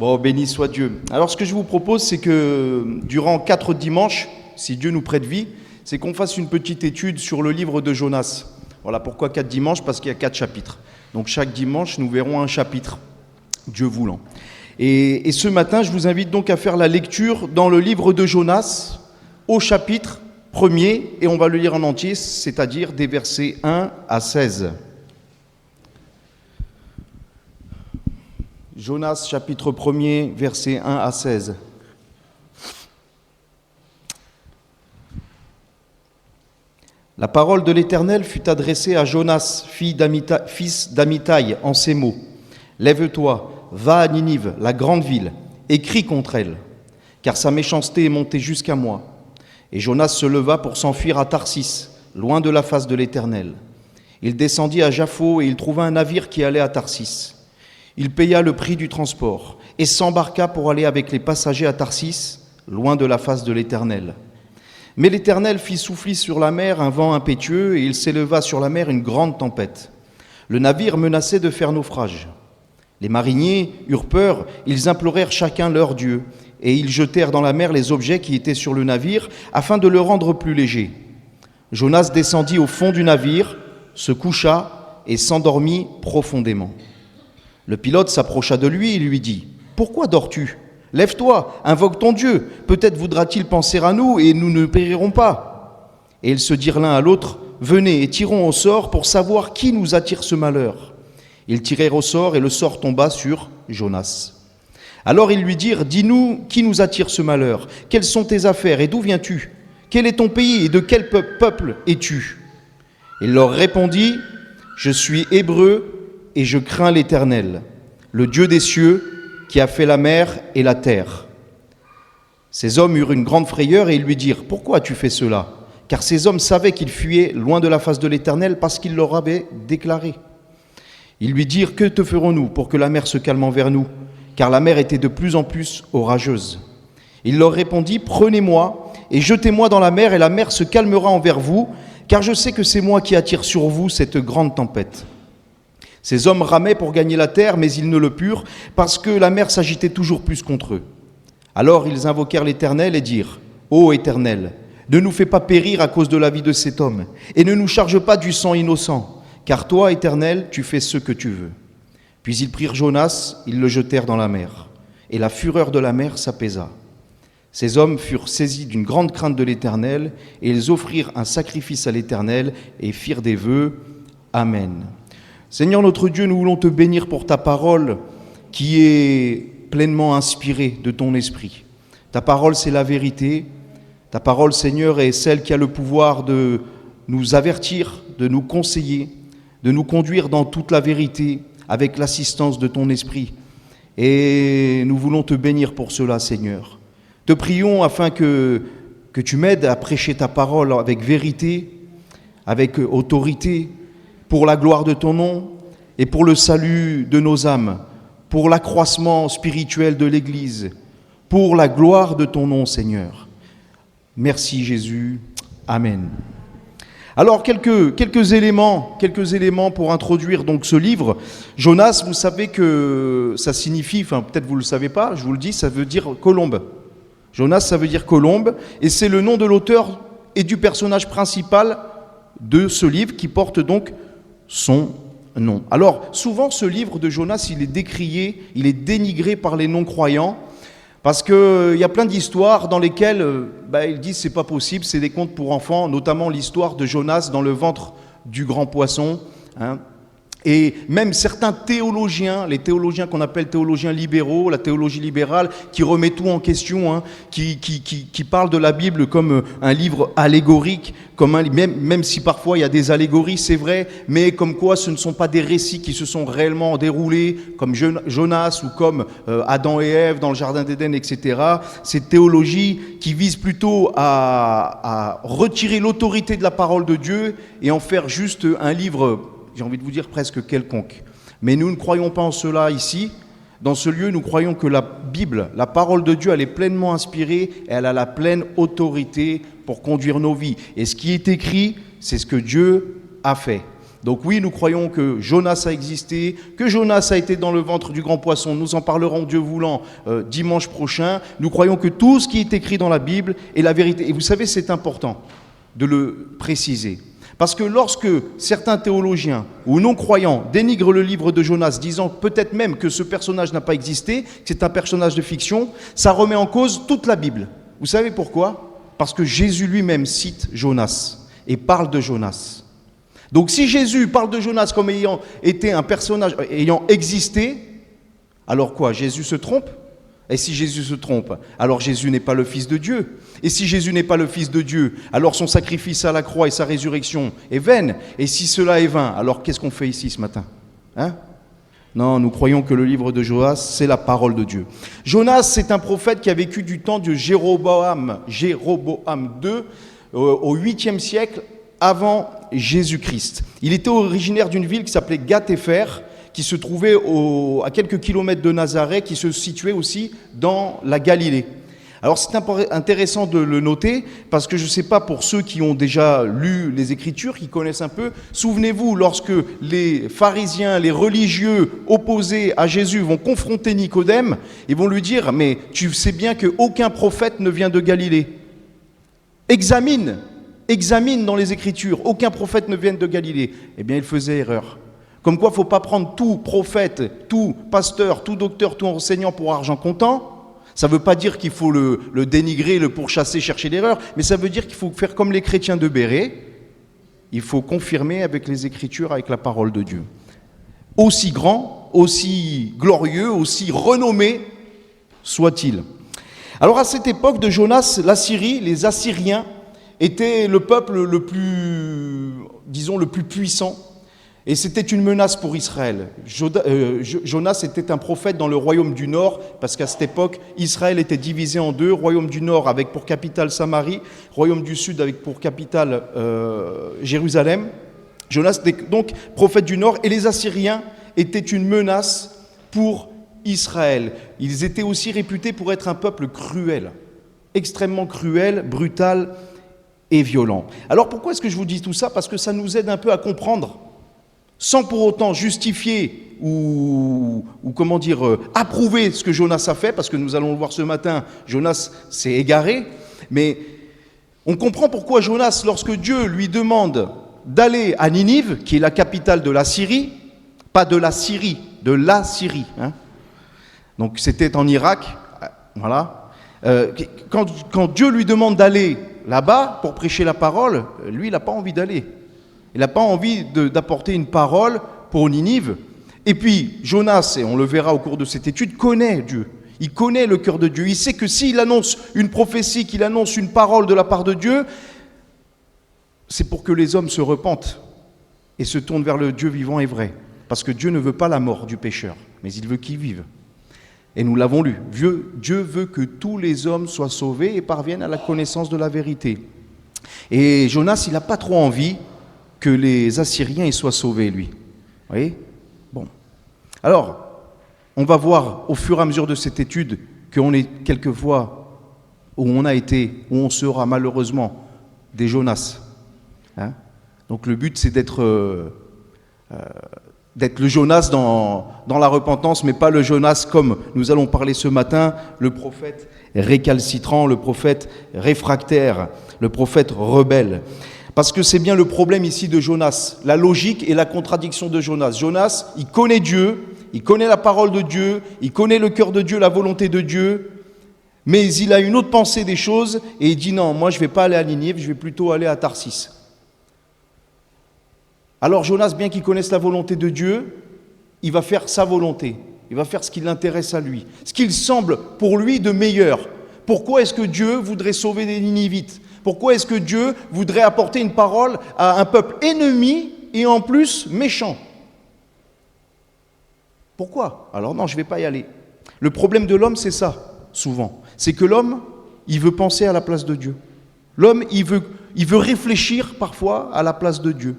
Bon, béni soit Dieu. Alors, ce que je vous propose, c'est que durant 4 dimanches, si Dieu nous prête vie, c'est qu'on fasse une petite étude sur le livre de Jonas. Voilà, pourquoi 4 dimanches? Parce qu'il y a 4 chapitres. Donc, chaque dimanche, nous verrons un chapitre, Dieu voulant. Et ce matin, je vous invite donc à faire la lecture dans le livre de Jonas, au chapitre 1er, et on va le lire en entier, c'est-à-dire des versets 1 à 16. Jonas, chapitre 1er, versets 1 à 16. La parole de l'Éternel fut adressée à Jonas, fils d'Amittai, en ces mots. « Lève-toi, va à Ninive, la grande ville, et crie contre elle, car sa méchanceté est montée jusqu'à moi. » Et Jonas se leva pour s'enfuir à Tarsis, loin de la face de l'Éternel. Il descendit à Jaffo et il trouva un navire qui allait à Tarsis. Il paya le prix du transport et s'embarqua pour aller avec les passagers à Tarsis, loin de la face de l'Éternel. Mais l'Éternel fit souffler sur la mer un vent impétueux et il s'éleva sur la mer une grande tempête. Le navire menaçait de faire naufrage. Les mariniers eurent peur, ils implorèrent chacun leur Dieu et ils jetèrent dans la mer les objets qui étaient sur le navire afin de le rendre plus léger. Jonas descendit au fond du navire, se coucha et s'endormit profondément. Le pilote s'approcha de lui et lui dit « Pourquoi dors-tu ? Lève-toi, invoque ton Dieu, peut-être voudra-t-il penser à nous et nous ne périrons pas. » Et ils se dirent l'un à l'autre « Venez et tirons au sort pour savoir qui nous attire ce malheur. » Ils tirèrent au sort et le sort tomba sur Jonas. Alors ils lui dirent « Dis-nous qui nous attire ce malheur, quelles sont tes affaires et d'où viens-tu ? Quel est ton pays et de quel peuple es-tu » Il leur répondit « Je suis hébreu et je crains l'Éternel, le Dieu des cieux qui a fait la mer et la terre. » Ces hommes eurent une grande frayeur et ils lui dirent « Pourquoi as-tu fait cela ?» Car ces hommes savaient qu'ils fuyaient loin de la face de l'Éternel parce qu'il leur avait déclaré. Ils lui dirent « Que te ferons-nous pour que la mer se calme envers nous ?» Car la mer était de plus en plus orageuse. Il leur répondit « Prenez-moi et jetez-moi dans la mer et la mer se calmera envers vous, car je sais que c'est moi qui attire sur vous cette grande tempête. » Ces hommes ramaient pour gagner la terre, mais ils ne le purent, parce que la mer s'agitait toujours plus contre eux. Alors ils invoquèrent l'Éternel et dirent « Ô Éternel, ne nous fais pas périr à cause de la vie de cet homme, et ne nous charge pas du sang innocent, car toi, Éternel, tu fais ce que tu veux. » Puis ils prirent Jonas, ils le jetèrent dans la mer, et la fureur de la mer s'apaisa. Ces hommes furent saisis d'une grande crainte de l'Éternel, et ils offrirent un sacrifice à l'Éternel et firent des vœux. Amen. Seigneur notre Dieu, nous voulons te bénir pour ta parole qui est pleinement inspirée de ton esprit. Ta parole, c'est la vérité. Ta parole, Seigneur, est celle qui a le pouvoir de nous avertir, de nous conseiller, de nous conduire dans toute la vérité avec l'assistance de ton esprit. Et nous voulons te bénir pour cela, Seigneur. Te prions afin que tu m'aides à prêcher ta parole avec vérité, avec autorité, pour la gloire de ton nom et pour le salut de nos âmes, pour l'accroissement spirituel de l'Église, pour la gloire de ton nom, Seigneur. Merci Jésus. Amen. Alors, quelques éléments pour introduire donc ce livre. Jonas, vous savez que ça signifie, enfin peut-être vous ne le savez pas, je vous le dis, ça veut dire colombe. Jonas, ça veut dire colombe, et c'est le nom de l'auteur et du personnage principal de ce livre qui porte donc son nom. Alors, souvent, ce livre de Jonas, il est décrié, il est dénigré par les non-croyants, parce qu'il y a plein d'histoires dans lesquelles ils disent c'est pas possible, c'est des contes pour enfants, notamment l'histoire de Jonas dans le ventre du grand poisson. Et même certains théologiens, les théologiens qu'on appelle théologiens libéraux, la théologie libérale, qui remet tout en question, qui parle de la Bible comme un livre allégorique, même si parfois il y a des allégories, c'est vrai, mais comme quoi ce ne sont pas des récits qui se sont réellement déroulés, comme Jonas ou comme Adam et Ève dans le Jardin d'Éden, etc. Cette théologie qui vise plutôt à retirer l'autorité de la parole de Dieu et en faire juste un livre, j'ai envie de vous dire presque quelconque. Mais nous ne croyons pas en cela ici. Dans ce lieu, nous croyons que la Bible, la parole de Dieu, elle est pleinement inspirée et elle a la pleine autorité pour conduire nos vies. Et ce qui est écrit, c'est ce que Dieu a fait. Donc oui, nous croyons que Jonas a existé, que Jonas a été dans le ventre du grand poisson. Nous en parlerons, Dieu voulant, dimanche prochain. Nous croyons que tout ce qui est écrit dans la Bible est la vérité. Et vous savez, c'est important de le préciser. Parce que lorsque certains théologiens ou non-croyants dénigrent le livre de Jonas, disant peut-être même que ce personnage n'a pas existé, que c'est un personnage de fiction, ça remet en cause toute la Bible. Vous savez pourquoi ? Parce que Jésus lui-même cite Jonas et parle de Jonas. Donc si Jésus parle de Jonas comme ayant été un personnage, ayant existé, alors quoi ? Jésus se trompe ? Et si Jésus se trompe, alors Jésus n'est pas le Fils de Dieu. Et si Jésus n'est pas le Fils de Dieu, alors son sacrifice à la croix et sa résurrection est vaine. Et si cela est vain, alors qu'est-ce qu'on fait ici ce matin ? Non, nous croyons que le livre de Jonas, c'est la parole de Dieu. Jonas, c'est un prophète qui a vécu du temps de Jéroboam II au 8e siècle avant Jésus-Christ. Il était originaire d'une ville qui s'appelait Gath-Hépher, qui se trouvait à quelques kilomètres de Nazareth, qui se situait aussi dans la Galilée. Alors c'est intéressant de le noter, parce que je ne sais pas pour ceux qui ont déjà lu les Écritures, qui connaissent un peu, souvenez-vous, lorsque les pharisiens, les religieux opposés à Jésus vont confronter Nicodème, ils vont lui dire « Mais tu sais bien qu'aucun prophète ne vient de Galilée. Examine dans les Écritures, aucun prophète ne vient de Galilée. » Eh bien, il faisait erreur. Comme quoi, il ne faut pas prendre tout prophète, tout pasteur, tout docteur, tout enseignant pour argent comptant. Ça ne veut pas dire qu'il faut le dénigrer, le pourchasser, chercher l'erreur, mais ça veut dire qu'il faut faire comme les chrétiens de Béret. Il faut confirmer avec les Écritures, avec la parole de Dieu. Aussi grand, aussi glorieux, aussi renommé soit-il. Alors à cette époque de Jonas, la Syrie, les Assyriens, était le peuple le plus puissant, et c'était une menace pour Israël. Jonas était un prophète dans le royaume du Nord, parce qu'à cette époque, Israël était divisé en deux, royaume du Nord avec pour capitale Samarie, royaume du Sud avec pour capitale Jérusalem. Jonas était donc prophète du Nord, et les Assyriens étaient une menace pour Israël. Ils étaient aussi réputés pour être un peuple cruel, extrêmement cruel, brutal, et violent. Alors pourquoi est-ce que je vous dis tout ça ? Parce que ça nous aide un peu à comprendre, sans pour autant justifier ou approuver ce que Jonas a fait, parce que nous allons le voir ce matin, Jonas s'est égaré, mais on comprend pourquoi Jonas, lorsque Dieu lui demande d'aller à Ninive, qui est la capitale de la Syrie, pas de la Syrie, de la Syrie, donc c'était en Irak, voilà. Quand Dieu lui demande d'aller là-bas, pour prêcher la parole, lui, il n'a pas envie d'aller. Il n'a pas envie d'apporter une parole pour Ninive. Et puis, Jonas, et on le verra au cours de cette étude, connaît Dieu. Il connaît le cœur de Dieu. Il sait que s'il annonce une prophétie, qu'il annonce une parole de la part de Dieu, c'est pour que les hommes se repentent et se tournent vers le Dieu vivant et vrai. Parce que Dieu ne veut pas la mort du pécheur, mais il veut qu'il vive. Et nous l'avons lu, Dieu veut que tous les hommes soient sauvés et parviennent à la connaissance de la vérité. Et Jonas, il n'a pas trop envie que les Assyriens y soient sauvés, lui. Vous voyez ? Bon. Alors, on va voir au fur et à mesure de cette étude qu'on est quelquefois où on a été, où on sera malheureusement des Jonas. Donc le but, c'est d'être le Jonas dans la repentance, mais pas le Jonas comme nous allons parler ce matin, le prophète récalcitrant, le prophète réfractaire, le prophète rebelle. Parce que c'est bien le problème ici de Jonas, la logique et la contradiction de Jonas. Jonas, il connaît Dieu, il connaît la parole de Dieu, il connaît le cœur de Dieu, la volonté de Dieu, mais il a une autre pensée des choses et il dit non, moi je ne vais pas aller à Ninive, je vais plutôt aller à Tarsis. Alors Jonas, bien qu'il connaisse la volonté de Dieu, il va faire sa volonté, il va faire ce qui l'intéresse à lui, ce qu'il semble pour lui de meilleur. Pourquoi est-ce que Dieu voudrait sauver des Ninivites ? Pourquoi est-ce que Dieu voudrait apporter une parole à un peuple ennemi et en plus méchant ? Pourquoi ? Alors non, je ne vais pas y aller. Le problème de l'homme, c'est ça, souvent. C'est que l'homme, il veut penser à la place de Dieu. L'homme, il veut réfléchir parfois à la place de Dieu.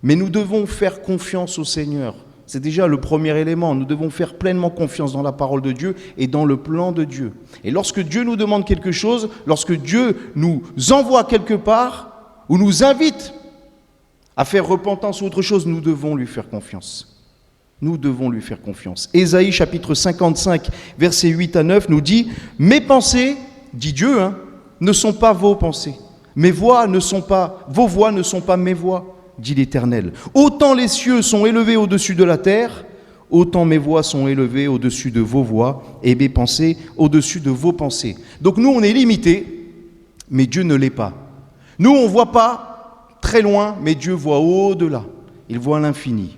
Mais nous devons faire confiance au Seigneur. C'est déjà le premier élément. Nous devons faire pleinement confiance dans la parole de Dieu et dans le plan de Dieu. Et lorsque Dieu nous demande quelque chose, lorsque Dieu nous envoie quelque part ou nous invite à faire repentance ou autre chose, nous devons lui faire confiance. Nous devons lui faire confiance. Ésaïe chapitre 55, versets 8 à 9 nous dit « Mes pensées, dit Dieu, ne sont pas vos pensées. Vos voix ne sont pas mes voix, dit l'Éternel. Autant les cieux sont élevés au-dessus de la terre, autant mes voix sont élevées au-dessus de vos voix et mes pensées au-dessus de vos pensées. » Donc nous, on est limités, mais Dieu ne l'est pas. Nous, on ne voit pas très loin, mais Dieu voit au-delà. Il voit l'infini.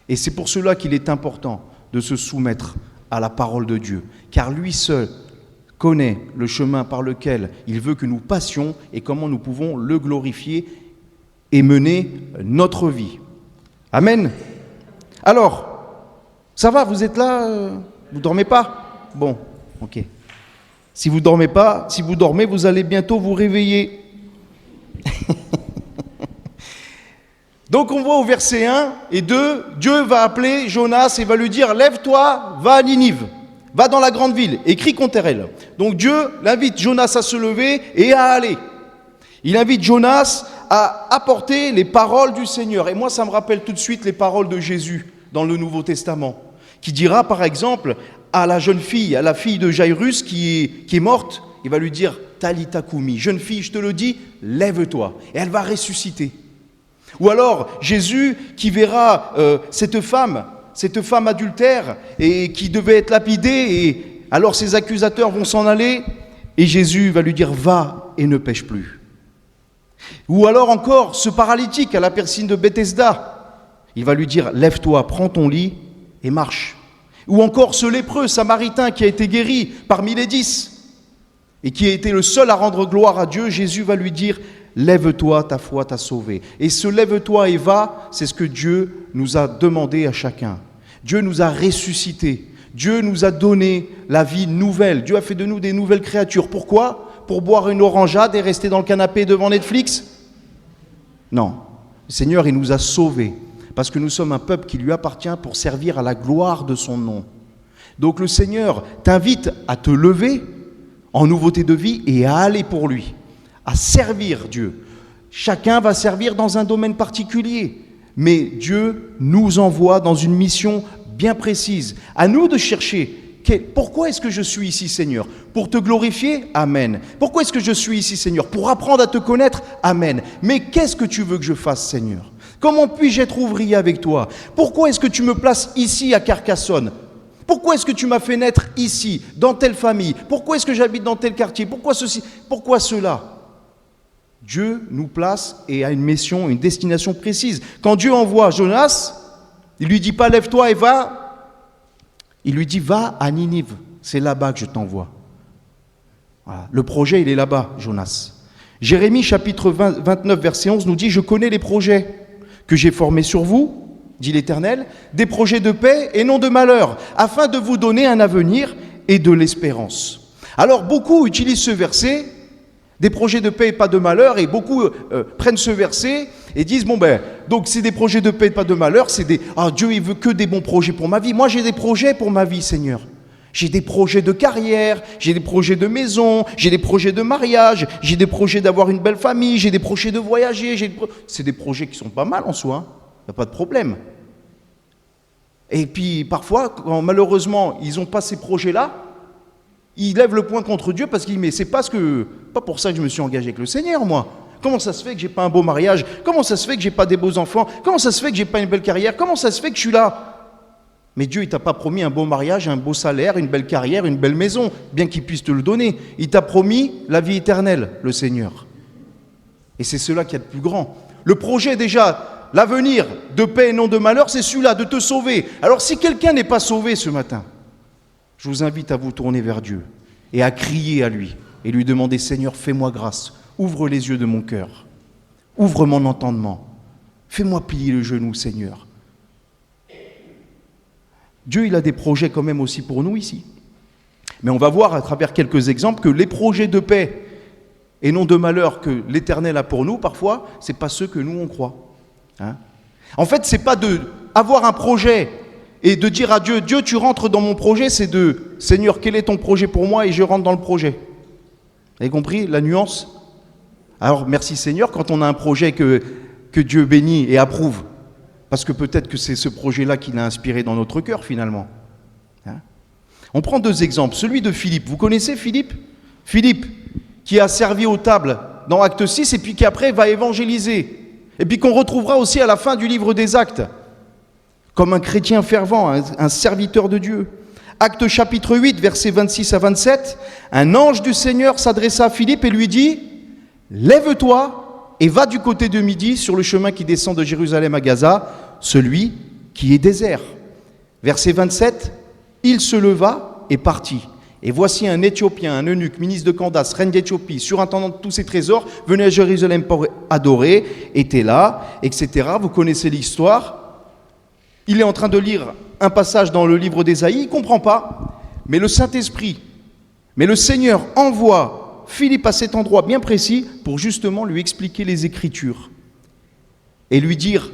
Et c'est pour cela qu'il est important de se soumettre à la parole de Dieu, car lui seul connaît le chemin par lequel il veut que nous passions et comment nous pouvons le glorifier et mener notre vie. Amen. Alors, ça va, vous êtes là, vous ne dormez pas? Bon, ok. Si vous ne dormez pas, si vous dormez, vous allez bientôt vous réveiller. Donc on voit au verset 1 et 2, Dieu va appeler Jonas et va lui dire « Lève-toi, va à Ninive, va dans la grande ville et crie contre elle. » Donc Dieu invite Jonas à se lever et à aller. Il invite Jonas à apporter les paroles du Seigneur. Et moi, ça me rappelle tout de suite les paroles de Jésus dans le Nouveau Testament, qui dira par exemple à la jeune fille, à la fille de Jairus qui est morte, il va lui dire « Talitha koumi, jeune fille, je te le dis, lève-toi. » Et elle va ressusciter. Ou alors Jésus qui verra cette femme adultère et qui devait être lapidée, et alors ses accusateurs vont s'en aller et Jésus va lui dire « Va et ne pêche plus ». Ou alors encore ce paralytique à la piscine de Bethesda, il va lui dire « Lève-toi, prends ton lit et marche ». Ou encore ce lépreux samaritain qui a été guéri parmi les 10 et qui a été le seul à rendre gloire à Dieu, Jésus va lui dire « Lève-toi, ta foi t'a sauvé ». Et ce « lève-toi et va », c'est ce que Dieu nous a demandé à chacun. Dieu nous a ressuscités. Dieu nous a donné la vie nouvelle. Dieu a fait de nous des nouvelles créatures. Pourquoi ? Pour boire une orangeade et rester dans le canapé devant Netflix ? Non. Le Seigneur, il nous a sauvés parce que nous sommes un peuple qui lui appartient pour servir à la gloire de son nom. Donc le Seigneur t'invite à te lever en nouveauté de vie et à aller pour lui, à servir Dieu. Chacun va servir dans un domaine particulier, mais Dieu nous envoie dans une mission bien précise. À nous de chercher, pourquoi est-ce que je suis ici, Seigneur ? Pour te glorifier ? Amen. Pourquoi est-ce que je suis ici, Seigneur ? Pour apprendre à te connaître ? Amen. Mais qu'est-ce que tu veux que je fasse, Seigneur ? Comment puis-je être ouvrier avec toi ? Pourquoi est-ce que tu me places ici à Carcassonne ? Pourquoi est-ce que tu m'as fait naître ici, dans telle famille ? Pourquoi est-ce que j'habite dans tel quartier ? Pourquoi ceci ? Pourquoi cela ? Dieu nous place et a une mission, une destination précise. Quand Dieu envoie Jonas, il lui dit pas lève-toi et va. Il lui dit va à Ninive. C'est là-bas que je t'envoie. Voilà. Le projet, il est là-bas, Jonas. Jérémie chapitre 29, verset 11 nous dit « Je connais les projets que j'ai formés sur vous, dit l'Éternel, des projets de paix et non de malheur, afin de vous donner un avenir et de l'espérance. » Alors beaucoup utilisent ce verset, des projets de paix et pas de malheur, et beaucoup prennent ce verset et disent donc c'est des projets de paix et pas de malheur, c'est Dieu il veut que des bons projets pour ma vie. Moi j'ai des projets pour ma vie, Seigneur. J'ai des projets de carrière, j'ai des projets de maison, j'ai des projets de mariage, j'ai des projets d'avoir une belle famille, j'ai des projets de voyager, c'est des projets qui sont pas mal en soi, il n'y a pas de problème. Et puis parfois, quand malheureusement ils n'ont pas ces projets-là, ils lèvent le poing contre Dieu parce qu'ils disent mais c'est pas pour ça que je me suis engagé avec le Seigneur, moi. Comment ça se fait que j'ai pas un beau mariage ? Comment ça se fait que j'ai pas des beaux enfants ? Comment ça se fait que j'ai pas une belle carrière ? Comment ça se fait que je suis là ? Mais Dieu, il t'a pas promis un beau mariage, un beau salaire, une belle carrière, une belle maison, bien qu'il puisse te le donner. Il t'a promis la vie éternelle, le Seigneur. Et c'est cela qui est le plus grand. Le projet déjà, l'avenir de paix et non de malheur, c'est celui-là, de te sauver. Alors si quelqu'un n'est pas sauvé ce matin, je vous invite à vous tourner vers Dieu et à crier à lui et lui demander « Seigneur, fais-moi grâce, ouvre les yeux de mon cœur, ouvre mon entendement, fais-moi plier le genou, Seigneur. » Dieu, il a des projets quand même aussi pour nous ici. Mais on va voir à travers quelques exemples que les projets de paix et non de malheur que l'Éternel a pour nous, parfois, ce n'est pas ceux que nous on croit. En fait, ce n'est pas d'avoir un projet et de dire à Dieu, Dieu, tu rentres dans mon projet, c'est de, Seigneur, quel est ton projet pour moi et je rentre dans le projet. Vous avez compris la nuance ? Alors, merci Seigneur, quand on a un projet que que Dieu bénit et approuve. Parce que peut-être que c'est ce projet-là qui l'a inspiré dans notre cœur finalement. Hein? On prend 2 exemples. Celui de Philippe. Vous connaissez Philippe? Philippe, qui a servi aux tables dans Acte 6 et puis qui après va évangéliser. Et puis qu'on retrouvera aussi à la fin du livre des Actes, comme un chrétien fervent, un serviteur de Dieu. Acte chapitre 8, versets 26 à 27, un ange du Seigneur s'adressa à Philippe et lui dit « Lève-toi et va du côté de midi sur le chemin qui descend de Jérusalem à Gaza, celui qui est désert. » Verset 27, il se leva et partit. Et voici un Éthiopien, un eunuque, ministre de Candace, reine d'Éthiopie, surintendant de tous ses trésors, venait à Jérusalem pour adorer, était là, etc. Vous connaissez l'histoire. Il est en train de lire un passage dans le livre d'Ésaïe, il ne comprend pas, mais le Saint-Esprit, mais le Seigneur envoie Philippe à cet endroit bien précis pour justement lui expliquer les Écritures et lui dire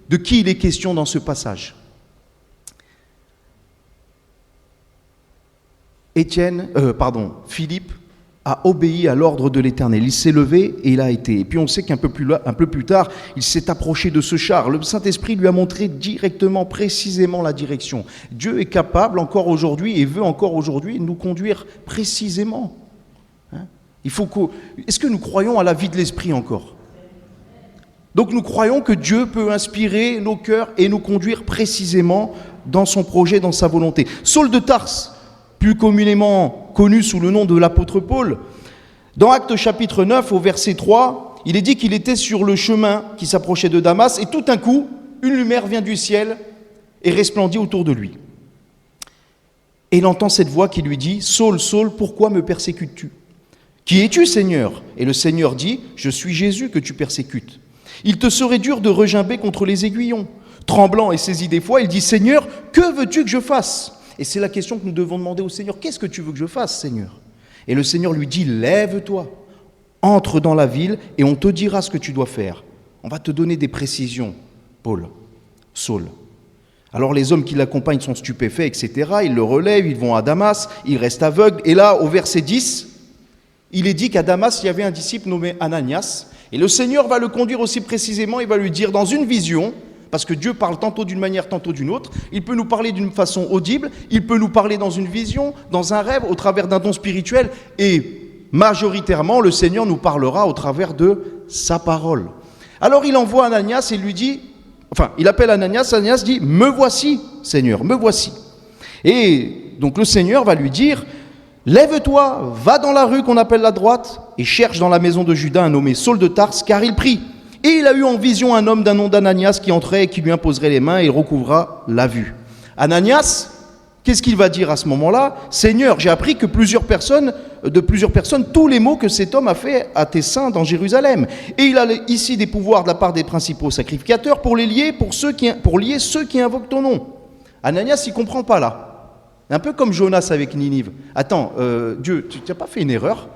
de qui il est question dans ce passage. Philippe a obéi à l'ordre de l'Éternel. Il s'est levé et il a été. Et puis on sait qu'un peu plus tard, il s'est approché de ce char. Le Saint-Esprit lui a montré directement, précisément la direction. Dieu est capable encore aujourd'hui et veut encore aujourd'hui nous conduire précisément. Hein? Est-ce que nous croyons à la vie de l'Esprit encore? Donc nous croyons que Dieu peut inspirer nos cœurs et nous conduire précisément dans son projet, dans sa volonté. Saul de Tarse, plus communément connu sous le nom de l'apôtre Paul. Dans Actes chapitre 9, au verset 3, il est dit qu'il était sur le chemin qui s'approchait de Damas, et tout d'un coup, une lumière vient du ciel et resplendit autour de lui. Et il entend cette voix qui lui dit « Saul, Saul, pourquoi me persécutes-tu ? Qui es-tu, Seigneur ?» Et le Seigneur dit « Je suis Jésus que tu persécutes. Il te serait dur de regimber contre les aiguillons. » Tremblant et saisi des fois, il dit « Seigneur, que veux-tu que je fasse ?» Et c'est la question que nous devons demander au Seigneur. Qu'est-ce que tu veux que je fasse, Seigneur? Et le Seigneur lui dit, lève-toi, entre dans la ville et on te dira ce que tu dois faire. On va te donner des précisions, Saul. Alors les hommes qui l'accompagnent sont stupéfaits, etc. Ils le relèvent, ils vont à Damas, ils restent aveugles. Et là, au verset 10, il est dit qu'à Damas, il y avait un disciple nommé Ananias. Et le Seigneur va le conduire aussi précisément, il va lui dire dans une vision, parce que Dieu parle tantôt d'une manière, tantôt d'une autre. Il peut nous parler d'une façon audible, il peut nous parler dans une vision, dans un rêve, au travers d'un don spirituel. Et majoritairement, le Seigneur nous parlera au travers de sa parole. Alors il envoie Ananias et lui dit, il appelle Ananias, Ananias dit « Me voici, Seigneur, me voici ». Et donc le Seigneur va lui dire « Lève-toi, va dans la rue qu'on appelle la droite et cherche dans la maison de Judas un nommé Saul de Tarse, car il prie. » Et il a eu en vision un homme d'un nom d'Ananias qui entrait et qui lui imposerait les mains et il recouvra la vue. Ananias, qu'est-ce qu'il va dire à ce moment-là? Seigneur, j'ai appris que de plusieurs personnes, tous les maux que cet homme a fait à tes saints dans Jérusalem. Et il a ici des pouvoirs de la part des principaux sacrificateurs pour lier ceux qui invoquent ton nom. Ananias, il ne comprend pas là. Un peu comme Jonas avec Ninive. Attends, Dieu, tu n'as pas fait une erreur?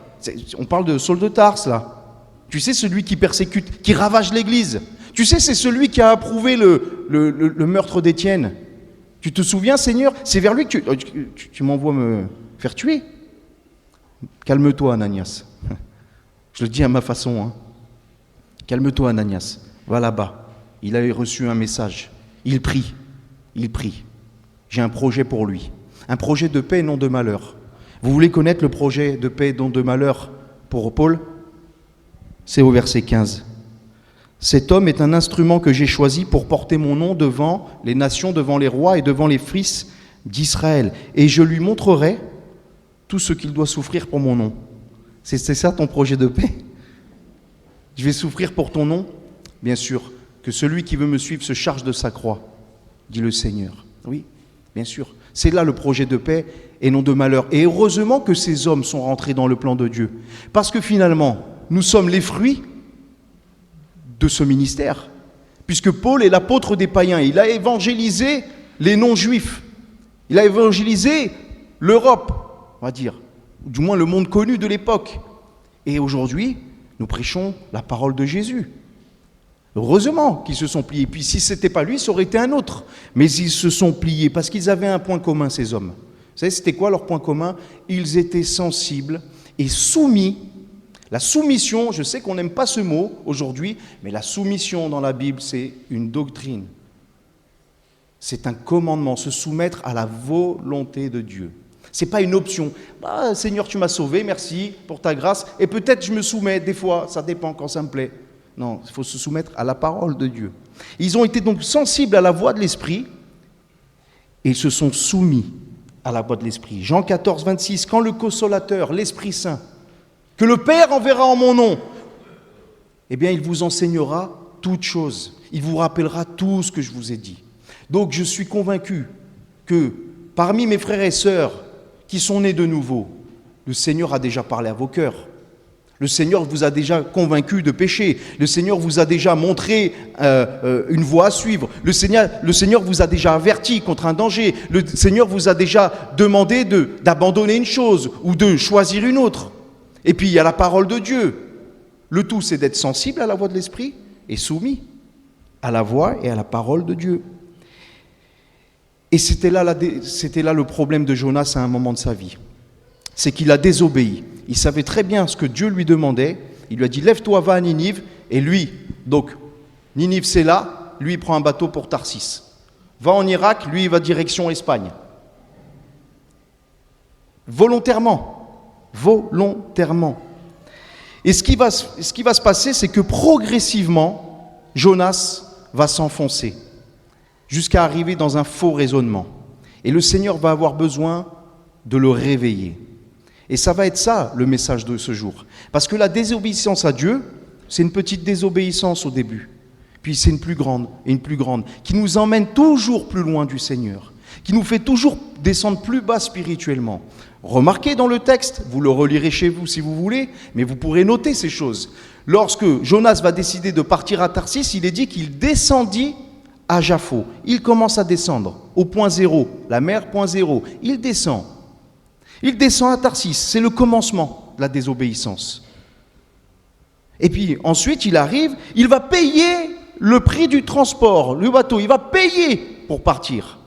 On parle de Saul de Tarse là. Tu sais, celui qui persécute, qui ravage l'Église. Tu sais, c'est celui qui a approuvé le meurtre d'Étienne. Tu te souviens, Seigneur? C'est vers lui que tu m'envoies me faire tuer. Calme-toi, Ananias. Je le dis à ma façon. Hein. Calme-toi, Ananias. Va là-bas. Il a reçu un message. Il prie. J'ai un projet pour lui. Un projet de paix et non de malheur. Vous voulez connaître le projet de paix et non de malheur pour Paul? C'est au verset 15. Cet homme est un instrument que j'ai choisi pour porter mon nom devant les nations, devant les rois et devant les fils d'Israël. Et je lui montrerai tout ce qu'il doit souffrir pour mon nom. C'est ça ton projet de paix? Je vais souffrir pour ton nom? Bien sûr, que celui qui veut me suivre se charge de sa croix, dit le Seigneur. Oui, bien sûr. C'est là le projet de paix et non de malheur. Et heureusement que ces hommes sont rentrés dans le plan de Dieu. Parce que finalement, nous sommes les fruits de ce ministère. Puisque Paul est l'apôtre des païens. Il a évangélisé les non-juifs. Il a évangélisé l'Europe, on va dire. Ou du moins le monde connu de l'époque. Et aujourd'hui, nous prêchons la parole de Jésus. Heureusement qu'ils se sont pliés. Puis si ce n'était pas lui, ça aurait été un autre. Mais ils se sont pliés parce qu'ils avaient un point commun, ces hommes. Vous savez, c'était quoi leur point commun? Ils étaient sensibles et soumis. La soumission, je sais qu'on n'aime pas ce mot aujourd'hui, mais la soumission dans la Bible, c'est une doctrine. C'est un commandement, se soumettre à la volonté de Dieu. Ce n'est pas une option. Bah, Seigneur, tu m'as sauvé, merci pour ta grâce. Et peut-être je me soumets, des fois, ça dépend quand ça me plaît. Non, il faut se soumettre à la parole de Dieu. Ils ont été donc sensibles à la voix de l'Esprit et ils se sont soumis à la voix de l'Esprit. Jean 14, 26, quand le consolateur, l'Esprit Saint, que le Père enverra en mon nom, eh bien, il vous enseignera toutes choses. Il vous rappellera tout ce que je vous ai dit. Donc, je suis convaincu que parmi mes frères et sœurs qui sont nés de nouveau, le Seigneur a déjà parlé à vos cœurs. Le Seigneur vous a déjà convaincu de péché. Le Seigneur vous a déjà montré une voie à suivre. Le Seigneur vous a déjà averti contre un danger. Le Seigneur vous a déjà demandé d'abandonner une chose ou de choisir une autre. Et puis il y a la parole de Dieu. Le tout, c'est d'être sensible à la voix de l'Esprit et soumis à la voix et à la parole de Dieu. Et c'était là le problème de Jonas à un moment de sa vie. C'est qu'il a désobéi. Il savait très bien ce que Dieu lui demandait. Il lui a dit, lève-toi, va à Ninive. Et lui, donc, Ninive c'est là, lui il prend un bateau pour Tarsis. Va en Irak, lui il va direction Espagne. Volontairement. Et ce qui va se passer, c'est que progressivement, Jonas va s'enfoncer jusqu'à arriver dans un faux raisonnement. Et le Seigneur va avoir besoin de le réveiller. Et ça va être ça, le message de ce jour. Parce que la désobéissance à Dieu, c'est une petite désobéissance au début. Puis c'est une plus grande, qui nous emmène toujours plus loin du Seigneur, qui nous fait toujours descendre plus bas spirituellement. Remarquez dans le texte, vous le relirez chez vous si vous voulez, mais vous pourrez noter ces choses. Lorsque Jonas va décider de partir à Tarsis, il est dit qu'il descendit à Jaffo. Il commence à descendre au point zéro, la mer point zéro. Il descend à Tarsis, c'est le commencement de la désobéissance. Et puis ensuite il arrive, il va payer le prix du transport, le bateau, il va payer pour partir.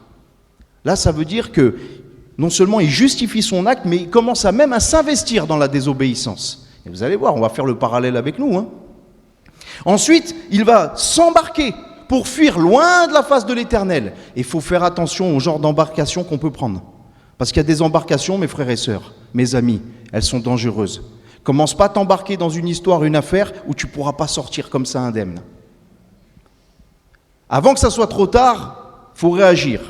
Là ça veut dire que non seulement il justifie son acte, mais il commence même à s'investir dans la désobéissance. Et vous allez voir, on va faire le parallèle avec nous. Ensuite, il va s'embarquer pour fuir loin de la face de l'Éternel. Et il faut faire attention au genre d'embarcation qu'on peut prendre. Parce qu'il y a des embarcations, mes frères et sœurs, mes amis, elles sont dangereuses. Commence pas à t'embarquer dans une histoire, une affaire où tu ne pourras pas sortir comme ça indemne. Avant que ça soit trop tard, il faut réagir.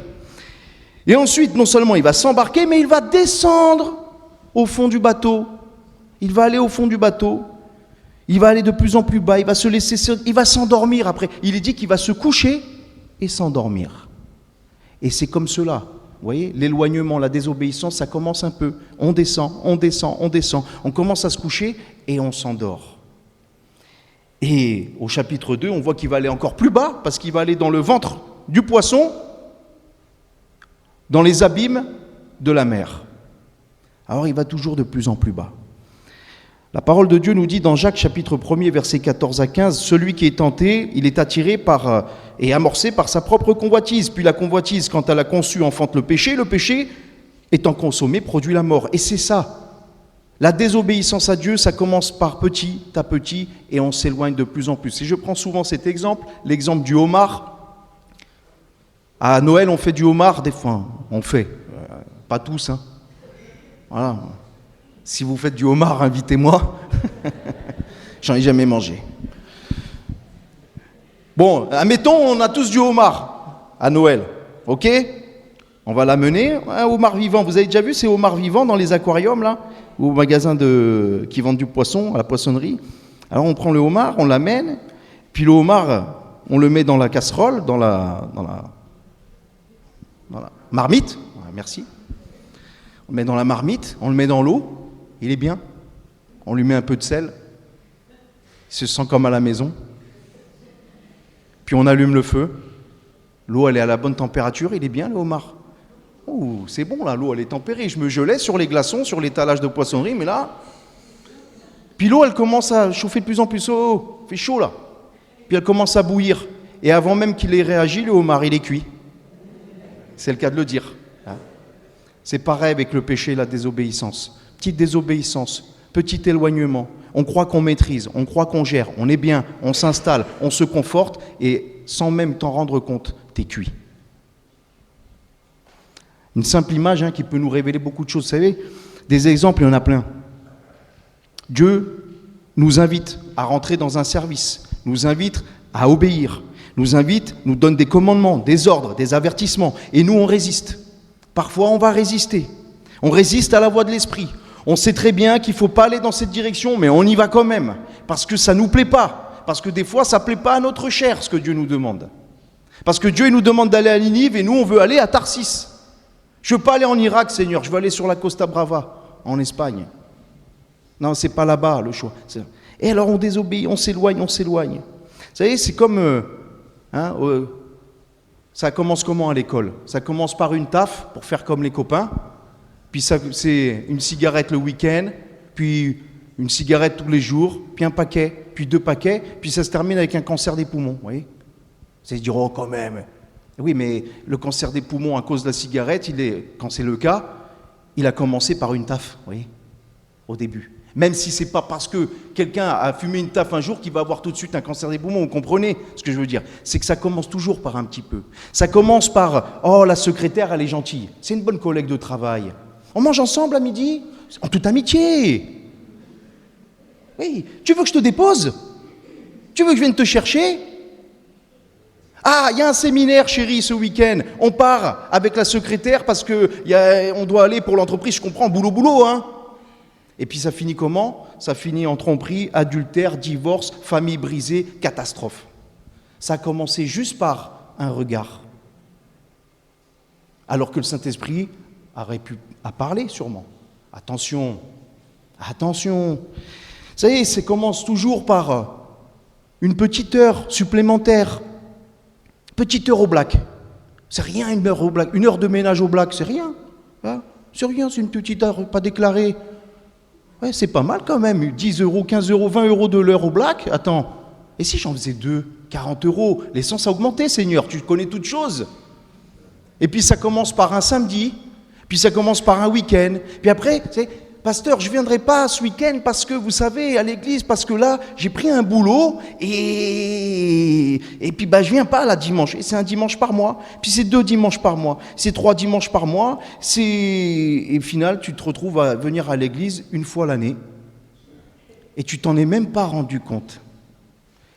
Et ensuite, non seulement il va s'embarquer, mais il va descendre au fond du bateau. Il va aller au fond du bateau. Il va aller de plus en plus bas. Il va s'endormir après. Il est dit qu'il va se coucher et s'endormir. Et c'est comme cela. Vous voyez, l'éloignement, la désobéissance, ça commence un peu. On descend. On commence à se coucher et on s'endort. Et au chapitre 2, on voit qu'il va aller encore plus bas parce qu'il va aller dans le ventre du poisson, dans les abîmes de la mer. Alors il va toujours de plus en plus bas. La parole de Dieu nous dit dans Jacques chapitre 1er versets 14 à 15, celui qui est tenté, il est attiré et amorcé par sa propre convoitise. Puis la convoitise, quand elle a conçu, enfante le péché étant consommé, produit la mort. Et c'est ça. La désobéissance à Dieu, ça commence par petit à petit et on s'éloigne de plus en plus. Et je prends souvent cet exemple, l'exemple du homard. À Noël, on fait du homard, des fois, pas tous, Voilà. Si vous faites du homard, invitez-moi. J'en ai jamais mangé. Bon, admettons, on a tous du homard à Noël, ok ? On va l'amener, un homard vivant. Vous avez déjà vu ces homards vivants dans les aquariums, là ? Ou au magasin qui vendent du poisson, à la poissonnerie. Alors on prend le homard, on l'amène, puis le homard, on le met dans la casserole, dans la marmite, merci. On le met dans la marmite, on le met dans l'eau, il est bien. On lui met un peu de sel, il se sent comme à la maison. Puis on allume le feu, l'eau elle est à la bonne température, il est bien le homard. Oh, c'est bon là, l'eau elle est tempérée. Je me gelais sur les glaçons, sur l'étalage de poissonnerie, mais là... Puis l'eau elle commence à chauffer de plus en plus, il fait chaud là. Puis elle commence à bouillir. Et avant même qu'il ait réagi, le homard il est cuit. C'est le cas de le dire. C'est pareil avec le péché et la désobéissance. Petite désobéissance. petit éloignement. On croit qu'on maîtrise, on croit qu'on gère, on est bien, on s'installe, on se conforte, et sans même t'en rendre compte, t'es cuit. Une simple image qui peut nous révéler beaucoup de choses. Vous savez, des exemples, il y en a plein. Dieu nous invite à rentrer dans un service, nous invite à obéir, nous invite, nous donne des commandements, des ordres, des avertissements, et nous on résiste. Parfois on va résister, on résiste à la voix de l'esprit. On sait très bien qu'il ne faut pas aller dans cette direction, mais on y va quand même, parce que ça ne nous plaît pas, parce que des fois ça ne plaît pas à notre chair ce que Dieu nous demande. Parce que Dieu il nous demande d'aller à Ninive et nous on veut aller à Tarsis. Je ne veux pas aller en Irak, Seigneur, je veux aller sur la Costa Brava, en Espagne. Non, c'est pas là-bas le choix. Et alors on désobéit, on s'éloigne, on s'éloigne. Vous savez, c'est comme... ça commence comment à l'école? Ça commence par une taf pour faire comme les copains, puis ça, c'est une cigarette le week-end, puis une cigarette tous les jours, puis un paquet, puis 2 paquets, puis ça se termine avec un cancer des poumons, vous voyez? C'est dire, oh quand même. Oui, mais le cancer des poumons à cause de la cigarette, quand c'est le cas, il a commencé par une taf, vous voyez, au début. Même si ce n'est pas parce que quelqu'un a fumé une taf un jour qu'il va avoir tout de suite un cancer des poumons, vous comprenez ce que je veux dire? C'est que ça commence toujours par un petit peu. Ça commence par, oh la secrétaire, elle est gentille, c'est une bonne collègue de travail. On mange ensemble à midi, en toute amitié. Oui, tu veux que je te dépose? Tu veux que je vienne te chercher? Ah, il y a un séminaire, chérie, ce week-end. On part avec la secrétaire parce qu'on doit aller pour l'entreprise, je comprends, boulot, hein. Et puis ça finit comment? Ça finit en tromperie, adultère, divorce, famille brisée, catastrophe. Ça a commencé juste par un regard. Alors que le Saint-Esprit aurait pu parler sûrement. Attention, attention. Vous savez, ça commence toujours par une petite heure supplémentaire. Petite heure au black. C'est rien une heure au black. Une heure de ménage au black, c'est rien. Hein, c'est rien, c'est une petite heure pas déclarée. Ouais, c'est pas mal quand même. 10 euros, 15 euros, 20 euros de l'heure au black. Attends, et si j'en faisais 2, 40 euros? L'essence a augmenté, Seigneur, tu connais toutes choses. Et puis ça commence par un samedi, puis ça commence par un week-end. Puis après, c'est pasteur, je ne viendrai pas ce week-end parce que, vous savez, à l'église, parce que là, j'ai pris un boulot et puis je ne viens pas là dimanche. Et c'est un dimanche par mois, puis c'est 2 dimanches par mois, c'est 3 dimanches par mois. Et au final, tu te retrouves à venir à l'église une fois l'année et tu t'en es même pas rendu compte.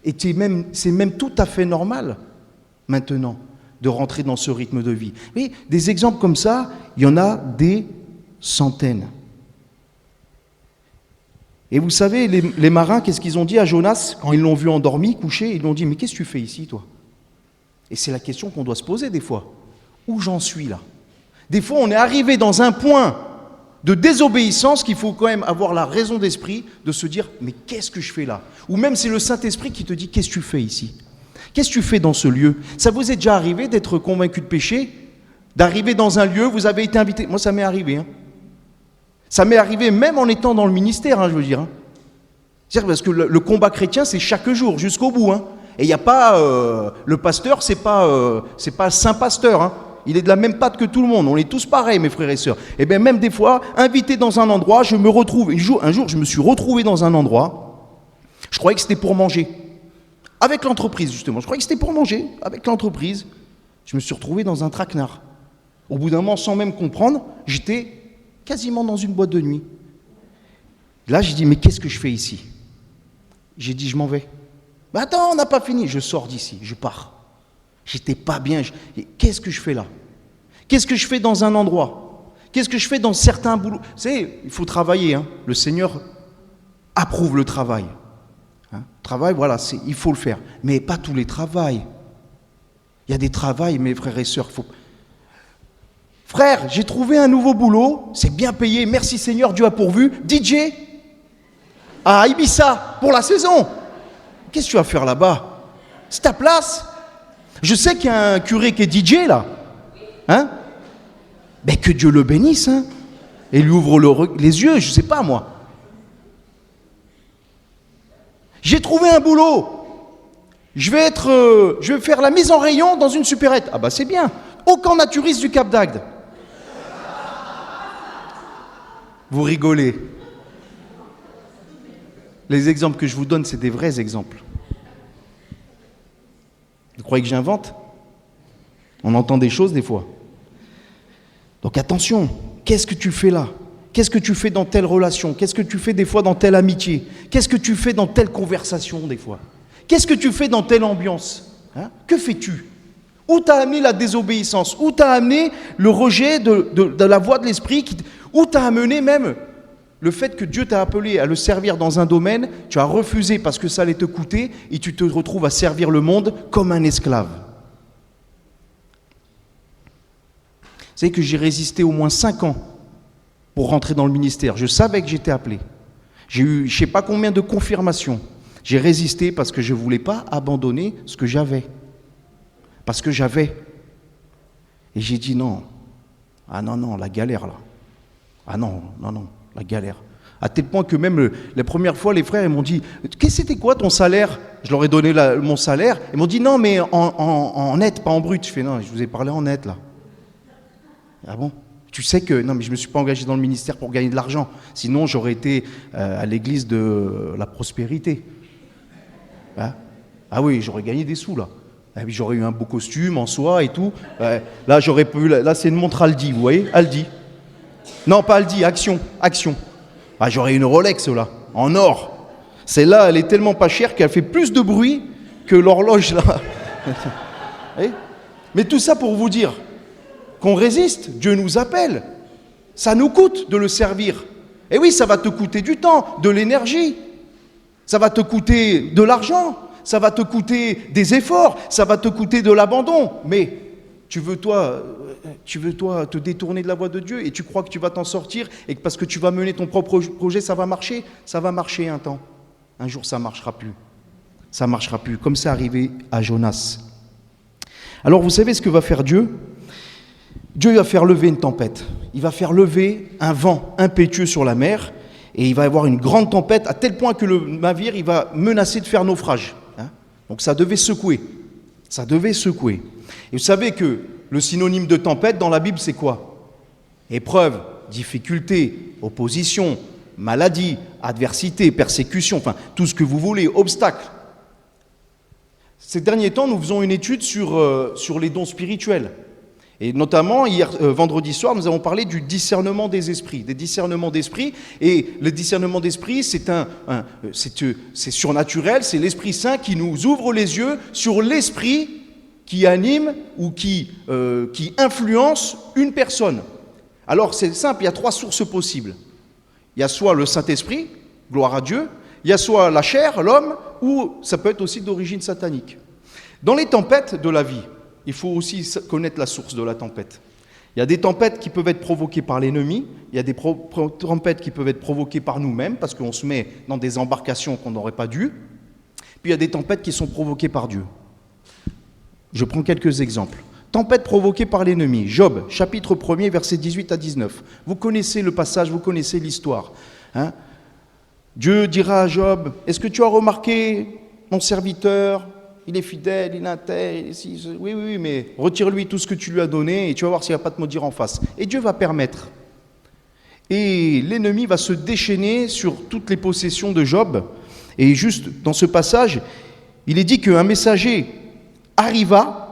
Et c'est même tout à fait normal maintenant de rentrer dans ce rythme de vie. Oui, des exemples comme ça, il y en a des centaines. Et vous savez, les marins, qu'est-ce qu'ils ont dit à Jonas quand ils l'ont vu endormi, couché? Ils lui ont dit, mais qu'est-ce que tu fais ici, toi? Et c'est la question qu'on doit se poser des fois. Où j'en suis là? Des fois, on est arrivé dans un point de désobéissance qu'il faut quand même avoir la raison d'esprit de se dire, mais qu'est-ce que je fais là? Ou même c'est le Saint-Esprit qui te dit, qu'est-ce que tu fais ici? Qu'est-ce que tu fais dans ce lieu? Ça vous est déjà arrivé d'être convaincu de péché? D'arriver dans un lieu, vous avez été invité? Moi, ça m'est arrivé, Ça m'est arrivé même en étant dans le ministère, je veux dire. C'est-à-dire parce que le combat chrétien, c'est chaque jour, jusqu'au bout. Et il n'y a pas... le pasteur, c'est pas saint pasteur. Il est de la même patte que tout le monde. On est tous pareils, mes frères et sœurs. Et bien même des fois, invité dans un endroit, je me retrouve... Un jour, je me suis retrouvé dans un endroit, je croyais que c'était pour manger. Avec l'entreprise, justement. Je croyais que c'était pour manger, avec l'entreprise. Je me suis retrouvé dans un traquenard. Au bout d'un moment, sans même comprendre, j'étais quasiment dans une boîte de nuit. Là, j'ai dit, mais qu'est-ce que je fais ici? J'ai dit, je m'en vais. Mais attends, on n'a pas fini. Je sors d'ici, je pars. J'étais pas bien. Qu'est-ce que je fais là? Qu'est-ce que je fais dans un endroit? Qu'est-ce que je fais dans certains boulots? Vous savez, il faut travailler. Le Seigneur approuve le travail. Travail, voilà, il faut le faire. Mais pas tous les travails. Il y a des travails, mes frères et sœurs, Frère, j'ai trouvé un nouveau boulot, c'est bien payé, merci Seigneur, Dieu a pourvu. DJ à Ibiza pour la saison. Qu'est-ce que tu vas faire là-bas? C'est ta place. Je sais qu'il y a un curé qui est DJ là. Mais que Dieu le bénisse, et lui ouvre les yeux, je sais pas moi. J'ai trouvé un boulot. Je vais faire la mise en rayon dans une supérette. Ah bah c'est bien. Au camp naturiste du Cap d'Agde. Vous rigolez. Les exemples que je vous donne, c'est des vrais exemples. Vous croyez que j'invente? On entend des choses des fois. Donc attention, qu'est-ce que tu fais là? Qu'est-ce que tu fais dans telle relation? Qu'est-ce que tu fais des fois dans telle amitié? Qu'est-ce que tu fais dans telle conversation des fois? Qu'est-ce que tu fais dans telle ambiance? Que fais-tu? Où t'as amené la désobéissance? Où t'as amené le rejet de la voix de l'esprit? Où t'as amené même le fait que Dieu t'a appelé à le servir dans un domaine, tu as refusé parce que ça allait te coûter et tu te retrouves à servir le monde comme un esclave. Vous savez que j'ai résisté au moins 5 ans pour rentrer dans le ministère. Je savais que j'étais appelé. J'ai eu je ne sais pas combien de confirmations. J'ai résisté parce que je ne voulais pas abandonner ce que j'avais. Parce que j'avais. Et j'ai dit non. Ah non, la galère là. Ah non, la galère. À tel point que même la première fois, les frères ils m'ont dit « C'était quoi ton salaire ?» Je leur ai donné mon salaire. Ils m'ont dit « Non, mais en net, pas en brut. » Je fais « Non, je vous ai parlé en net là. » Ah bon? Tu sais que... Non, mais je ne me suis pas engagé dans le ministère pour gagner de l'argent. Sinon, j'aurais été à l'église de la prospérité. Hein? Ah oui, j'aurais gagné des sous là. Ah oui, j'aurais eu un beau costume en soie et tout. Là, j'aurais pu... Là, c'est une montre Aldi, vous voyez? Aldi. Non, pas Aldi, Action. Ah, j'aurais une Rolex là, en or. Celle-là, elle est tellement pas chère qu'elle fait plus de bruit que l'horloge là. Mais tout ça pour vous dire qu'on résiste, Dieu nous appelle. Ça nous coûte de le servir. Et oui, ça va te coûter du temps, de l'énergie. Ça va te coûter de l'argent. Ça va te coûter des efforts. Ça va te coûter de l'abandon. Mais tu veux toi te détourner de la voie de Dieu et tu crois que tu vas t'en sortir et que parce que tu vas mener ton propre projet, ça va marcher. Ça va marcher un temps. Un jour, ça ne marchera plus. Ça ne marchera plus, comme c'est arrivé à Jonas. Alors, vous savez ce que va faire Dieu? Dieu va faire lever une tempête. Il va faire lever un vent impétueux sur la mer et il va y avoir une grande tempête à tel point que le navire il va menacer de faire naufrage. Donc, ça devait secouer. Ça devait secouer. Et vous savez que le synonyme de tempête dans la Bible, c'est quoi? Épreuve, difficulté, opposition, maladie, adversité, persécution, enfin tout ce que vous voulez, obstacle. Ces derniers temps, nous faisons une étude sur les dons spirituels. Et notamment, vendredi soir, nous avons parlé du discernement des esprits, des discernements d'esprit. Et le discernement d'esprit, c'est surnaturel, c'est l'Esprit Saint qui nous ouvre les yeux sur l'esprit qui anime ou qui influence une personne. Alors c'est simple, il y a 3 sources possibles. Il y a soit le Saint-Esprit, gloire à Dieu, il y a soit la chair, l'homme, ou ça peut être aussi d'origine satanique. Dans les tempêtes de la vie, il faut aussi connaître la source de la tempête. Il y a des tempêtes qui peuvent être provoquées par l'ennemi, il y a des tempêtes qui peuvent être provoquées par nous-mêmes, parce qu'on se met dans des embarcations qu'on n'aurait pas dû, puis il y a des tempêtes qui sont provoquées par Dieu. Je prends quelques exemples. Tempête provoquée par l'ennemi. Job, chapitre 1er, versets 18 à 19. Vous connaissez le passage, vous connaissez l'histoire. Dieu dira à Job, est-ce que tu as remarqué mon serviteur? Il est fidèle, il est intègre. Oui, mais retire-lui tout ce que tu lui as donné et tu vas voir s'il ne va pas te maudire en face. Et Dieu va permettre. Et l'ennemi va se déchaîner sur toutes les possessions de Job. Et juste dans ce passage, il est dit qu'un messager arriva,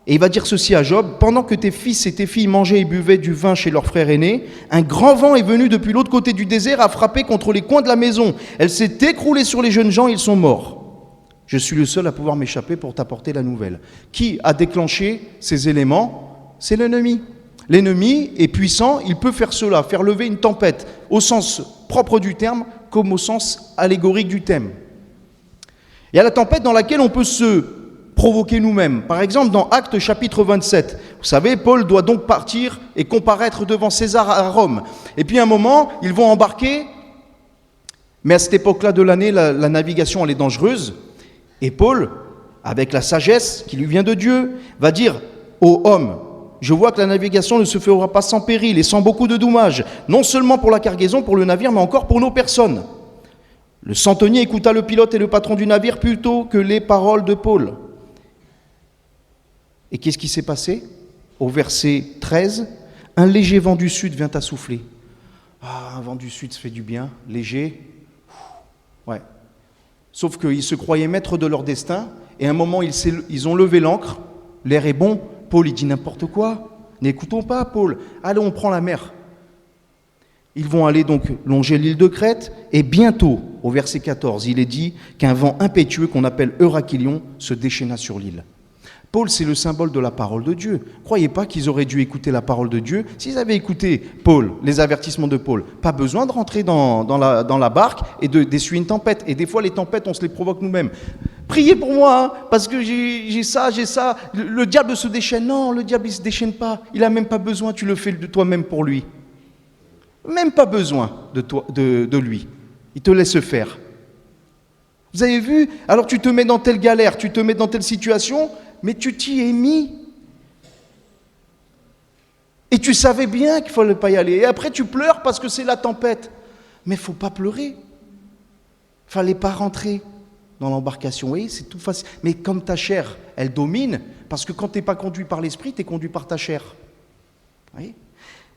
et il va dire ceci à Job, « Pendant que tes fils et tes filles mangeaient et buvaient du vin chez leur frère aîné, un grand vent est venu depuis l'autre côté du désert, a frappé contre les coins de la maison. Elle s'est écroulée sur les jeunes gens, ils sont morts. Je suis le seul à pouvoir m'échapper pour t'apporter la nouvelle. » Qui a déclenché ces éléments? C'est l'ennemi. L'ennemi est puissant, il peut faire cela, faire lever une tempête, au sens propre du terme, comme au sens allégorique du thème. Il y a la tempête dans laquelle on peut se provoquer nous-mêmes. Par exemple, dans Actes chapitre 27, vous savez, Paul doit donc partir et comparaître devant César à Rome. Et puis à un moment, ils vont embarquer, mais à cette époque-là de l'année, la navigation elle est dangereuse. Et Paul, avec la sagesse qui lui vient de Dieu, va dire aux hommes, je vois que la navigation ne se fera pas sans péril et sans beaucoup de dommages, non seulement pour la cargaison, pour le navire, mais encore pour nos personnes. Le centenier écouta le pilote et le patron du navire plutôt que les paroles de Paul. Et qu'est-ce qui s'est passé? Au verset 13, un léger vent du sud vient à souffler. Ah, un vent du sud, ça fait du bien, léger. Ouais, Sauf qu'ils se croyaient maîtres de leur destin, et à un moment, ils ont levé l'ancre, l'air est bon, Paul, il dit n'importe quoi. N'écoutons pas, Paul. Allez, on prend la mer. Ils vont aller donc longer l'île de Crète, et bientôt, au verset 14, il est dit qu'un vent impétueux qu'on appelle Eurachilion se déchaîna sur l'île. Paul, c'est le symbole de la parole de Dieu. Croyez pas qu'ils auraient dû écouter la parole de Dieu. S'ils avaient écouté Paul, les avertissements de Paul, pas besoin de rentrer dans la barque et d'essuyer une tempête. Et des fois, les tempêtes, on se les provoque nous-mêmes. Priez pour moi, hein, parce que j'ai ça. Le diable se déchaîne. Non, le diable, il ne se déchaîne pas. Il n'a même pas besoin, tu le fais de toi-même pour lui. Même pas besoin de lui. Il te laisse faire. Vous avez vu? Alors tu te mets dans telle galère, tu te mets dans telle situation, mais tu t'y es mis. Et tu savais bien qu'il ne fallait pas y aller. Et après tu pleures parce que c'est la tempête. Mais il ne faut pas pleurer. Il ne fallait pas rentrer dans l'embarcation. Vous voyez, c'est tout facile. Mais comme ta chair, elle domine, parce que quand tu n'es pas conduit par l'esprit, tu es conduit par ta chair. Vous voyez?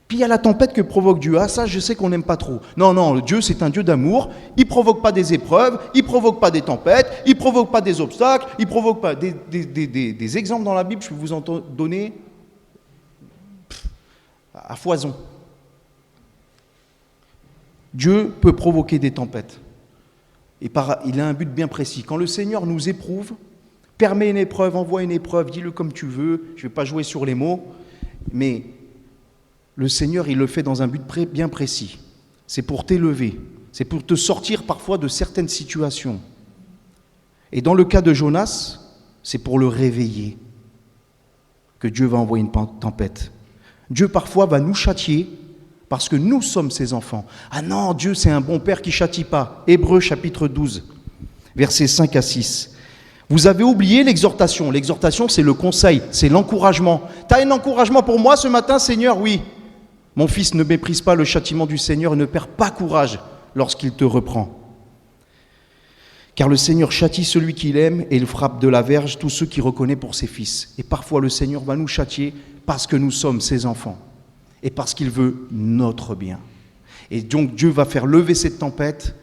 Puis il y a la tempête que provoque Dieu. Ah, ça, je sais qu'on n'aime pas trop. Non, Dieu, c'est un Dieu d'amour. Il ne provoque pas des épreuves, il ne provoque pas des tempêtes, il ne provoque pas des obstacles, il ne provoque pas des exemples dans la Bible, je peux vous en donner à foison. Dieu peut provoquer des tempêtes. Et il a un but bien précis. Quand le Seigneur nous éprouve, permet une épreuve, envoie une épreuve, dis-le comme tu veux, je ne vais pas jouer sur les mots, mais le Seigneur, il le fait dans un but bien précis. C'est pour t'élever, c'est pour te sortir parfois de certaines situations. Et dans le cas de Jonas, c'est pour le réveiller que Dieu va envoyer une tempête. Dieu parfois va nous châtier parce que nous sommes ses enfants. Ah non, Dieu c'est un bon père qui ne châtie pas. Hébreux chapitre 12, versets 5 à 6. Vous avez oublié l'exhortation. L'exhortation, c'est le conseil, c'est l'encouragement. Tu as un encouragement pour moi ce matin, Seigneur? Oui. Mon fils, ne méprise pas le châtiment du Seigneur et ne perds pas courage lorsqu'il te reprend. Car le Seigneur châtie celui qu'il aime et il frappe de la verge tous ceux qu'il reconnaît pour ses fils. Et parfois le Seigneur va nous châtier parce que nous sommes ses enfants et parce qu'il veut notre bien. Et donc Dieu va faire lever cette tempête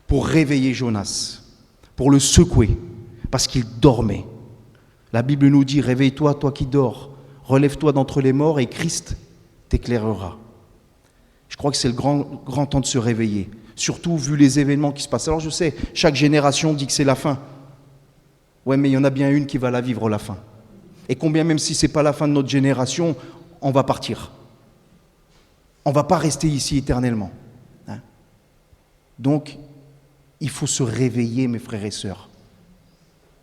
pour réveiller Jonas, pour le secouer, parce qu'il dormait. La Bible nous dit, réveille-toi, toi qui dors, relève-toi d'entre les morts et Christ t'éclairera. Je crois que c'est le grand temps de se réveiller, surtout vu les événements qui se passent. Alors je sais, chaque génération dit que c'est la fin. Ouais, mais il y en a bien une qui va la vivre, la fin. Et combien même si ce n'est pas la fin de notre génération, on va partir. On ne va pas rester ici éternellement. Hein? Donc, il faut se réveiller, mes frères et sœurs.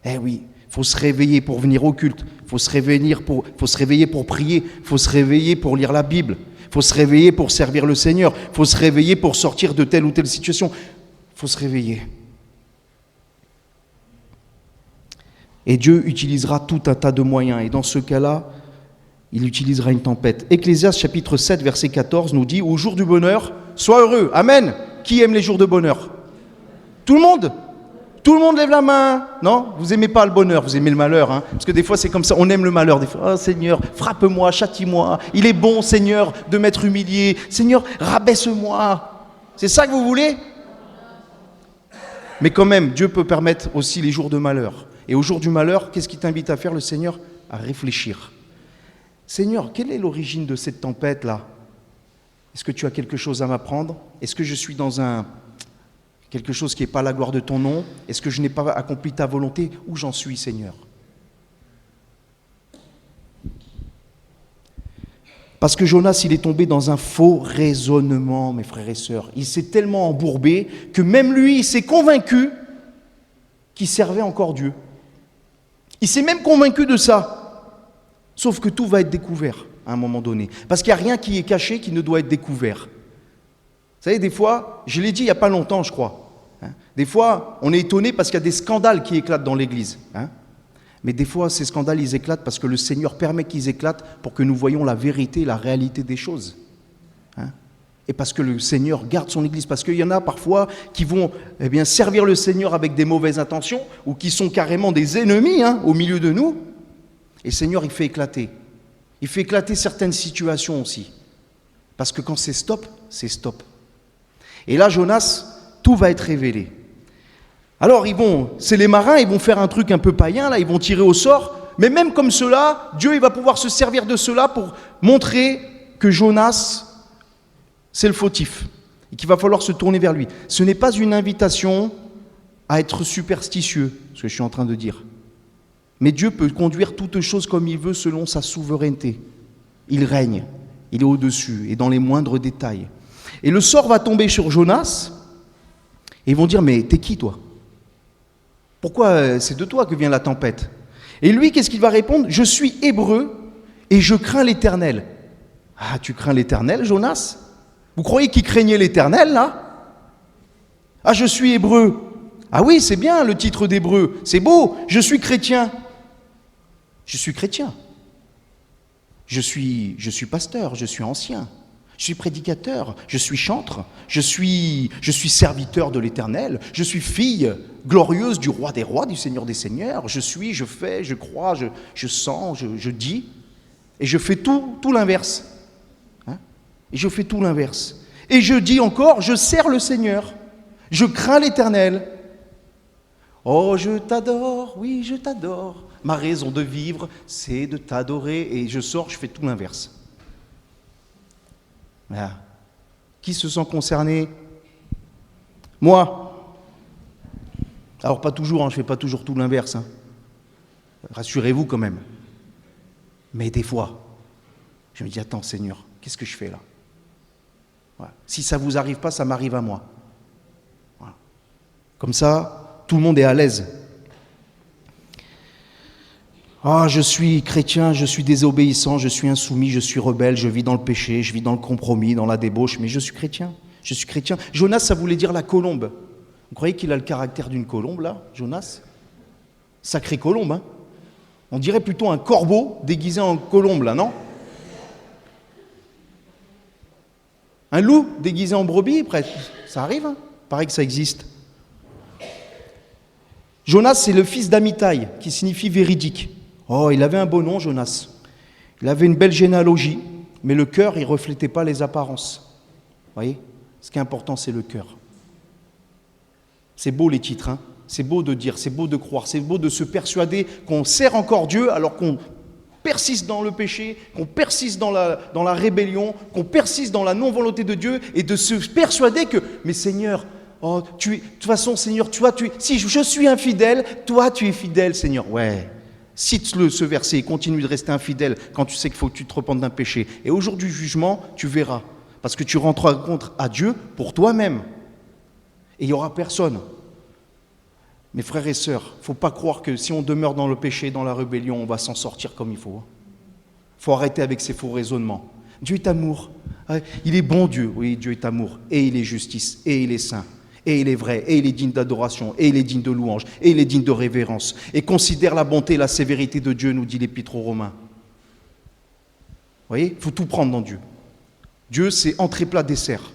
Eh oui, il faut se réveiller pour venir au culte, il faut se réveiller pour prier, il faut se réveiller pour lire la Bible, il faut se réveiller pour servir le Seigneur, il faut se réveiller pour sortir de telle ou telle situation. Il faut se réveiller. Et Dieu utilisera tout un tas de moyens. Et dans ce cas-là, il utilisera une tempête. Ecclésiaste chapitre 7, verset 14 nous dit « Au jour du bonheur, sois heureux. » Amen. Qui aime les jours de bonheur? Tout le monde? Tout le monde lève la main. Non? Vous n'aimez pas le bonheur, vous aimez le malheur. Hein? Parce que des fois, c'est comme ça, on aime le malheur. Des fois, « Oh Seigneur, frappe-moi, châtie-moi. Il est bon, Seigneur, de m'être humilié. Seigneur, rabaisse-moi. » C'est ça que vous voulez? Mais quand même, Dieu peut permettre aussi les jours de malheur. Et au jour du malheur, qu'est-ce qu'il t'invite à faire, le Seigneur? À réfléchir. Seigneur, quelle est l'origine de cette tempête-là? Est-ce que tu as quelque chose à m'apprendre? Est-ce que je suis dans quelque chose qui n'est pas la gloire de ton nom? Est-ce que je n'ai pas accompli ta volonté? Où j'en suis, Seigneur? Parce que Jonas, il est tombé dans un faux raisonnement, mes frères et sœurs. Il s'est tellement embourbé que même lui, il s'est convaincu qu'il servait encore Dieu. Il s'est même convaincu de ça. Sauf que tout va être découvert à un moment donné. Parce qu'il n'y a rien qui est caché qui ne doit être découvert. Vous savez, des fois, je l'ai dit il n'y a pas longtemps, je crois. Des fois, on est étonné parce qu'il y a des scandales qui éclatent dans l'Église. Mais des fois, ces scandales, ils éclatent parce que le Seigneur permet qu'ils éclatent pour que nous voyions la vérité, la réalité des choses. Et parce que le Seigneur garde son Église. Parce qu'il y en a parfois qui vont servir le Seigneur avec des mauvaises intentions ou qui sont carrément des ennemis au milieu de nous. Et le Seigneur, il fait éclater. Il fait éclater certaines situations aussi. Parce que quand c'est stop, c'est stop. Et là, Jonas, tout va être révélé. Alors c'est les marins, ils vont faire un truc un peu païen, là, ils vont tirer au sort, mais même comme cela, Dieu il va pouvoir se servir de cela pour montrer que Jonas, c'est le fautif, et qu'il va falloir se tourner vers lui. Ce n'est pas une invitation à être superstitieux, ce que je suis en train de dire. Mais Dieu peut conduire toutes choses comme il veut selon sa souveraineté. Il règne, il est au-dessus, et dans les moindres détails. Et le sort va tomber sur Jonas, et ils vont dire, mais t'es qui toi ? Pourquoi c'est de toi que vient la tempête ? Et lui, qu'est-ce qu'il va répondre ? Je suis hébreu, et je crains l'Éternel. Ah, tu crains l'Éternel, Jonas ? Vous croyez qu'il craignait l'Éternel, là ? Ah, je suis hébreu. Ah oui, c'est bien le titre d'hébreu, c'est beau, je suis chrétien. Je suis chrétien. Je suis pasteur, je suis ancien. Je suis prédicateur, je suis chantre, je suis serviteur de l'Éternel, je suis fille glorieuse du roi des rois, du Seigneur des seigneurs. Je suis, je fais, je crois, je sens, je dis. Et je fais tout l'inverse. Et je fais tout l'inverse. Et je dis encore, je sers le Seigneur. Je crains l'Éternel. Oh, je t'adore, oui, je t'adore. Ma raison de vivre, c'est de t'adorer. Et je sors, je fais tout l'inverse. Voilà. Qui se sent concerné ? Moi. Alors pas toujours, je ne fais pas toujours tout l'inverse. Rassurez-vous quand même. Mais des fois, je me dis, attends Seigneur, qu'est-ce que je fais là ? Voilà. Si ça ne vous arrive pas, ça m'arrive à moi. Voilà. Comme ça, tout le monde est à l'aise. Ah, je suis chrétien, je suis désobéissant, je suis insoumis, je suis rebelle, je vis dans le péché, je vis dans le compromis, dans la débauche, mais je suis chrétien, je suis chrétien. Jonas, ça voulait dire la colombe. Vous croyez qu'il a le caractère d'une colombe, là, Jonas ? Sacrée colombe, hein ? On dirait plutôt un corbeau déguisé en colombe, là, non ? Un loup déguisé en brebis, presque. Ça arrive, hein ? Pareil que ça existe. Jonas, c'est le fils d'Amitai, qui signifie véridique. Oh, il avait un beau nom, Jonas. Il avait une belle généalogie, mais le cœur, il ne reflétait pas les apparences. Vous voyez ? Ce qui est important, c'est le cœur. C'est beau les titres, hein ? C'est beau de dire, c'est beau de croire, c'est beau de se persuader qu'on sert encore Dieu alors qu'on persiste dans le péché, qu'on persiste dans la rébellion, qu'on persiste dans la non-volonté de Dieu et de se persuader que, mais Seigneur, oh, de toute façon, Seigneur, si je suis infidèle, toi, tu es fidèle, Seigneur. Ouais, cite-le, ce verset, et continue de rester infidèle quand tu sais qu'il faut que tu te repentes d'un péché. Et au jour du jugement, tu verras, parce que tu rentreras compte à Dieu pour toi-même. Et il n'y aura personne. Mes frères et sœurs, il ne faut pas croire que si on demeure dans le péché, dans la rébellion, on va s'en sortir comme il faut. Il faut arrêter avec ces faux raisonnements. Dieu est amour. Il est bon Dieu. Oui, Dieu est amour. Et il est justice. Et il est saint. Et il est vrai. Et il est digne d'adoration. Et il est digne de louange. Et il est digne de révérence. Et considère la bonté et la sévérité de Dieu, nous dit l'Épître aux Romains. Vous voyez, il faut tout prendre dans Dieu. Dieu, c'est entrée, plat, dessert.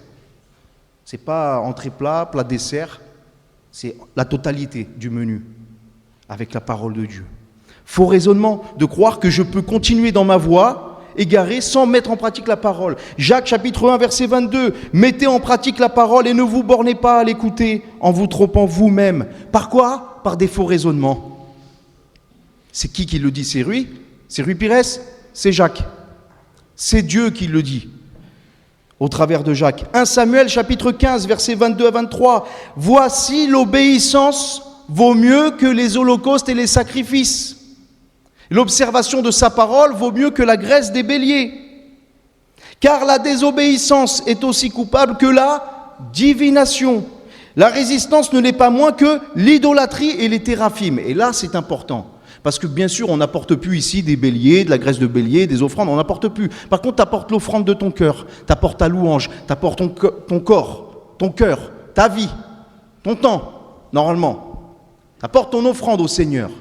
Ce n'est pas entrée, plat, plat, dessert. C'est la totalité du menu avec la parole de Dieu. Faux raisonnement de croire que je peux continuer dans ma voie égarée sans mettre en pratique la parole. Jacques chapitre 1 verset 22. Mettez en pratique la parole et ne vous bornez pas à l'écouter en vous trompant vous-même. Par quoi ? Par des faux raisonnements. C'est qui le dit ? C'est Rui Pires ? C'est Jacques. C'est Dieu qui le dit. Au travers de Jacques. 1 Samuel chapitre 15 versets 22 à 23. Voici l'obéissance vaut mieux que les holocaustes et les sacrifices. L'observation de sa parole vaut mieux que la graisse des béliers. Car la désobéissance est aussi coupable que la divination. La résistance ne l'est pas moins que l'idolâtrie et les téraphimes. Et là, c'est important. Parce que bien sûr, on n'apporte plus ici des béliers, de la graisse de bélier, des offrandes, on n'apporte plus. Par contre, tu apportes l'offrande de ton cœur, tu apportes ta louange, tu apportes ton corps, ton cœur, ta vie, ton temps, normalement. Tu apportes ton offrande au Seigneur.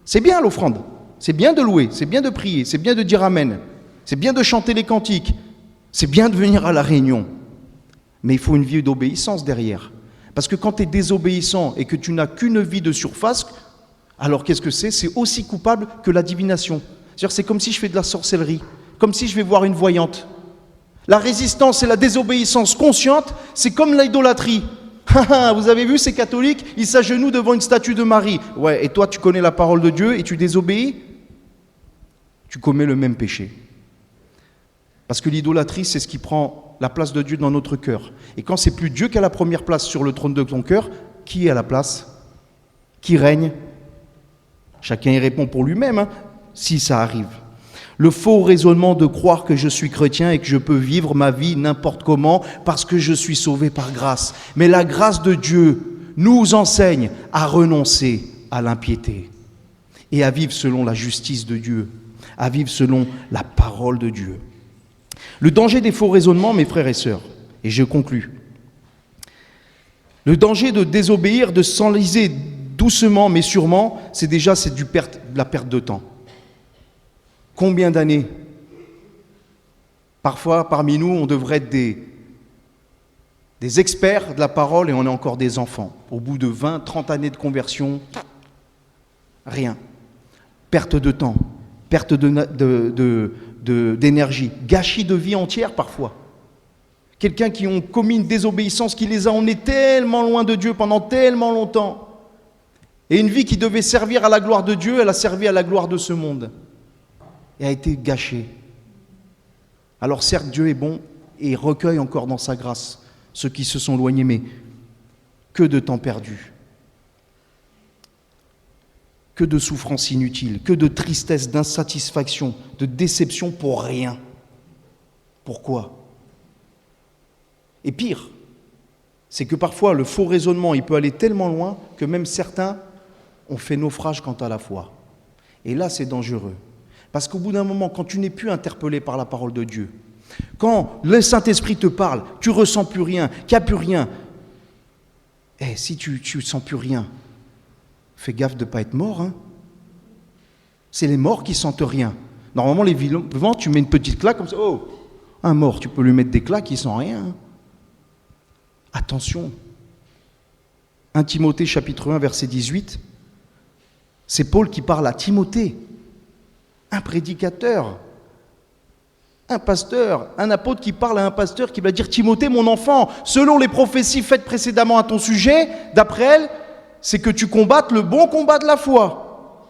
C'est bien l'offrande, c'est bien de louer, c'est bien de prier, c'est bien de dire Amen, c'est bien de chanter les cantiques, c'est bien de venir à la réunion. Mais il faut une vie d'obéissance derrière. Parce que quand tu es désobéissant et que tu n'as qu'une vie de surface, alors qu'est-ce que c'est ? C'est aussi coupable que la divination. C'est-à-dire, c'est comme si je fais de la sorcellerie, comme si je vais voir une voyante. La résistance et la désobéissance consciente, c'est comme l'idolâtrie. Vous avez vu ces catholiques, ils s'agenouillent devant une statue de Marie. Ouais, et toi tu connais la parole de Dieu et tu désobéis? Tu commets le même péché. Parce que l'idolâtrie, c'est ce qui prend la place de Dieu dans notre cœur. Et quand c'est plus Dieu qui a la première place sur le trône de ton cœur, qui est à la place? Qui règne? Chacun y répond pour lui-même, hein, si ça arrive. Le faux raisonnement de croire que je suis chrétien et que je peux vivre ma vie n'importe comment parce que je suis sauvé par grâce. Mais la grâce de Dieu nous enseigne à renoncer à l'impiété et à vivre selon la justice de Dieu, à vivre selon la parole de Dieu. Le danger des faux raisonnements, mes frères et sœurs, et je conclus, le danger de désobéir, de s'enliser doucement mais sûrement, c'est de la perte de temps. Combien d'années? Parfois, parmi nous, on devrait être des experts de la parole et on est encore des enfants. Au bout de 20, 30 années de conversion, rien. Perte de temps, perte d'énergie, gâchis de vie entière parfois. Quelqu'un qui ont commis une désobéissance qui les a emmenés tellement loin de Dieu pendant tellement longtemps. Et une vie qui devait servir à la gloire de Dieu, elle a servi à la gloire de ce monde. Et a été gâchée. Alors certes, Dieu est bon et recueille encore dans sa grâce ceux qui se sont éloignés, mais que de temps perdu. Que de souffrances inutiles, que de tristesse, d'insatisfaction, de déception pour rien. Pourquoi? Et pire, c'est que parfois le faux raisonnement, il peut aller tellement loin que même certains ont fait naufrage quant à la foi. Et là, c'est dangereux. Parce qu'au bout d'un moment, quand tu n'es plus interpellé par la parole de Dieu, quand le Saint-Esprit te parle, tu ne ressens plus rien, qu'il n'y a plus rien. Si tu ne sens plus rien, fais gaffe de ne pas être mort. Hein. C'est les morts qui sentent rien. Normalement, les vivants, tu mets une petite claque comme ça. Oh, un mort, tu peux lui mettre des claques, il ne sent rien. Hein. Attention. 1 Timothée chapitre 1, verset 18. C'est Paul qui parle à Timothée. Un prédicateur, un pasteur, un apôtre qui parle à un pasteur qui va dire « Timothée, mon enfant, selon les prophéties faites précédemment à ton sujet, d'après elles, c'est que tu combattes le bon combat de la foi,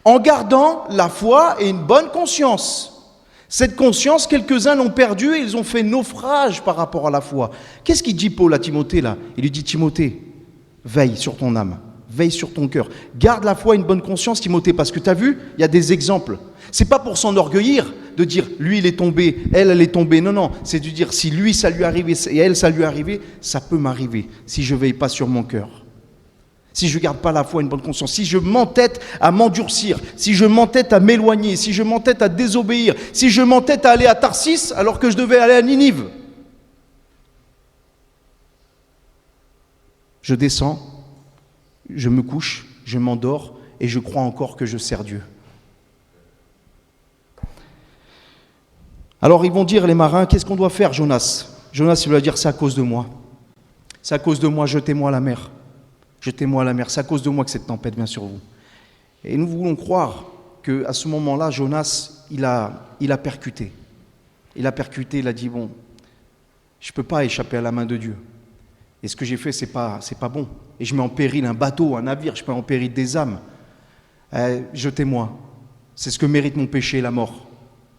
en gardant la foi et une bonne conscience. Cette conscience, quelques-uns l'ont perdue et ils ont fait naufrage par rapport à la foi. » Qu'est-ce qu'il dit Paul à Timothée là? Il lui dit « Timothée, veille sur ton âme, veille sur ton cœur, garde la foi et une bonne conscience, Timothée, parce que tu as vu, il y a des exemples. » C'est pas pour s'enorgueillir de dire lui il est tombé, elle est tombée. Non, c'est de dire si lui ça lui est arrivé et elle ça lui est arrivé, ça peut m'arriver si je veille pas sur mon cœur. Si je garde pas la foi et une bonne conscience, si je m'entête à m'endurcir, si je m'entête à m'éloigner, si je m'entête à désobéir, si je m'entête à aller à Tarsis alors que je devais aller à Ninive. Je descends, je me couche, je m'endors et je crois encore que je sers Dieu. Alors ils vont dire, les marins, qu'est-ce qu'on doit faire, Jonas? Jonas, il va dire, c'est à cause de moi. C'est à cause de moi, jetez-moi à la mer. Jetez-moi à la mer, c'est à cause de moi que cette tempête vient sur vous. Et nous voulons croire qu'à ce moment-là, Jonas, il a percuté. Il a percuté, il a dit, bon, je ne peux pas échapper à la main de Dieu. Et ce que j'ai fait, c'est pas bon. Et je mets en péril un bateau, un navire, je mets en péril des âmes. Jetez-moi. C'est ce que mérite mon péché, la mort.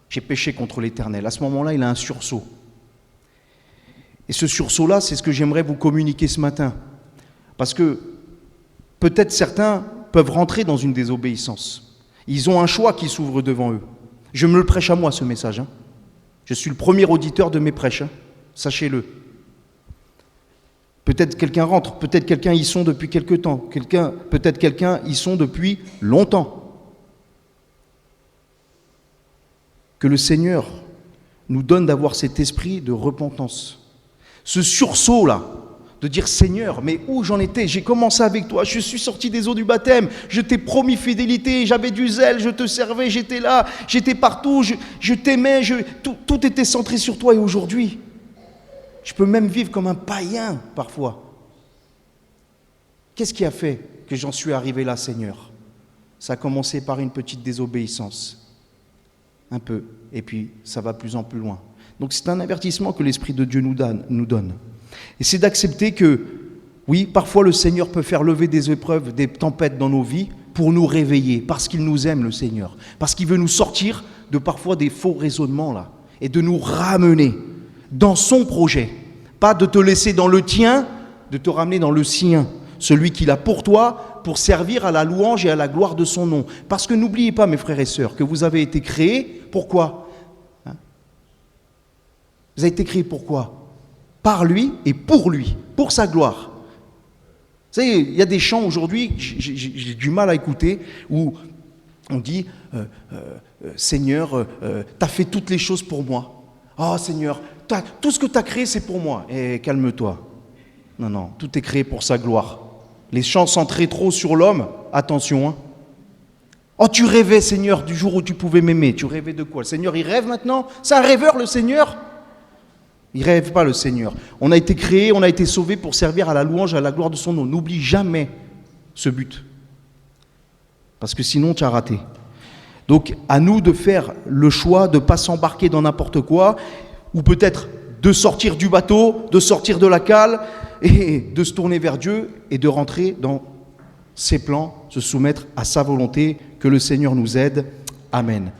J'ai péché contre l'Éternel. À ce moment-là, il a un sursaut. Et ce sursaut-là, c'est ce que j'aimerais vous communiquer ce matin. Parce que peut-être certains peuvent rentrer dans une désobéissance. Ils ont un choix qui s'ouvre devant eux. Je me le prêche à moi, ce message. Hein. Je suis le premier auditeur de mes prêches. Hein. Sachez-le. Peut-être quelqu'un rentre, peut-être quelqu'un y sont depuis quelque temps. Peut-être quelqu'un y sont depuis longtemps. Que le Seigneur nous donne d'avoir cet esprit de repentance. Ce sursaut-là, de dire « Seigneur, mais où j'en étais? J'ai commencé avec toi, je suis sorti des eaux du baptême, je t'ai promis fidélité, j'avais du zèle, je te servais, j'étais là, j'étais partout, je t'aimais, tout était centré sur toi et aujourd'hui, je peux même vivre comme un païen parfois. Qu'est-ce qui a fait que j'en suis arrivé là, Seigneur? Ça a commencé par une petite désobéissance. Un peu, et puis ça va plus en plus loin. Donc c'est un avertissement que l'Esprit de Dieu nous donne. Et c'est d'accepter que Oui, parfois le Seigneur peut faire lever des épreuves, des tempêtes dans nos vies pour nous réveiller, parce qu'il nous aime, le Seigneur, parce qu'il veut nous sortir de parfois des faux raisonnements là, et de nous ramener dans son projet, pas de te laisser dans le tien, de te ramener dans le sien, celui qu'il a pour toi, pour servir à la louange et à la gloire de son nom. Parce que n'oubliez pas, mes frères et sœurs, que vous avez été créés, pourquoi ? Vous avez été créés pourquoi ? Par lui et pour sa gloire. Vous savez, il y a des chants aujourd'hui, j'ai du mal à écouter, où on dit Seigneur, tu as fait toutes les choses pour moi. Oh Seigneur, tout ce que tu as créé, c'est pour moi. Et calme-toi. Non, tout est créé pour sa gloire. Les chants centrés trop sur l'homme, attention. Hein. Oh, tu rêvais, Seigneur, du jour où tu pouvais m'aimer. Tu rêvais de quoi ? Le Seigneur, il rêve maintenant ? C'est un rêveur, le Seigneur ? Il ne rêve pas, le Seigneur. On a été créés, on a été sauvés pour servir à la louange, à la gloire de son nom. N'oublie jamais ce but. Parce que sinon, tu as raté. Donc, à nous de faire le choix de ne pas s'embarquer dans n'importe quoi, ou peut-être de sortir du bateau, de sortir de la cale, et de se tourner vers Dieu et de rentrer dans ses plans, se soumettre à sa volonté, que le Seigneur nous aide. Amen.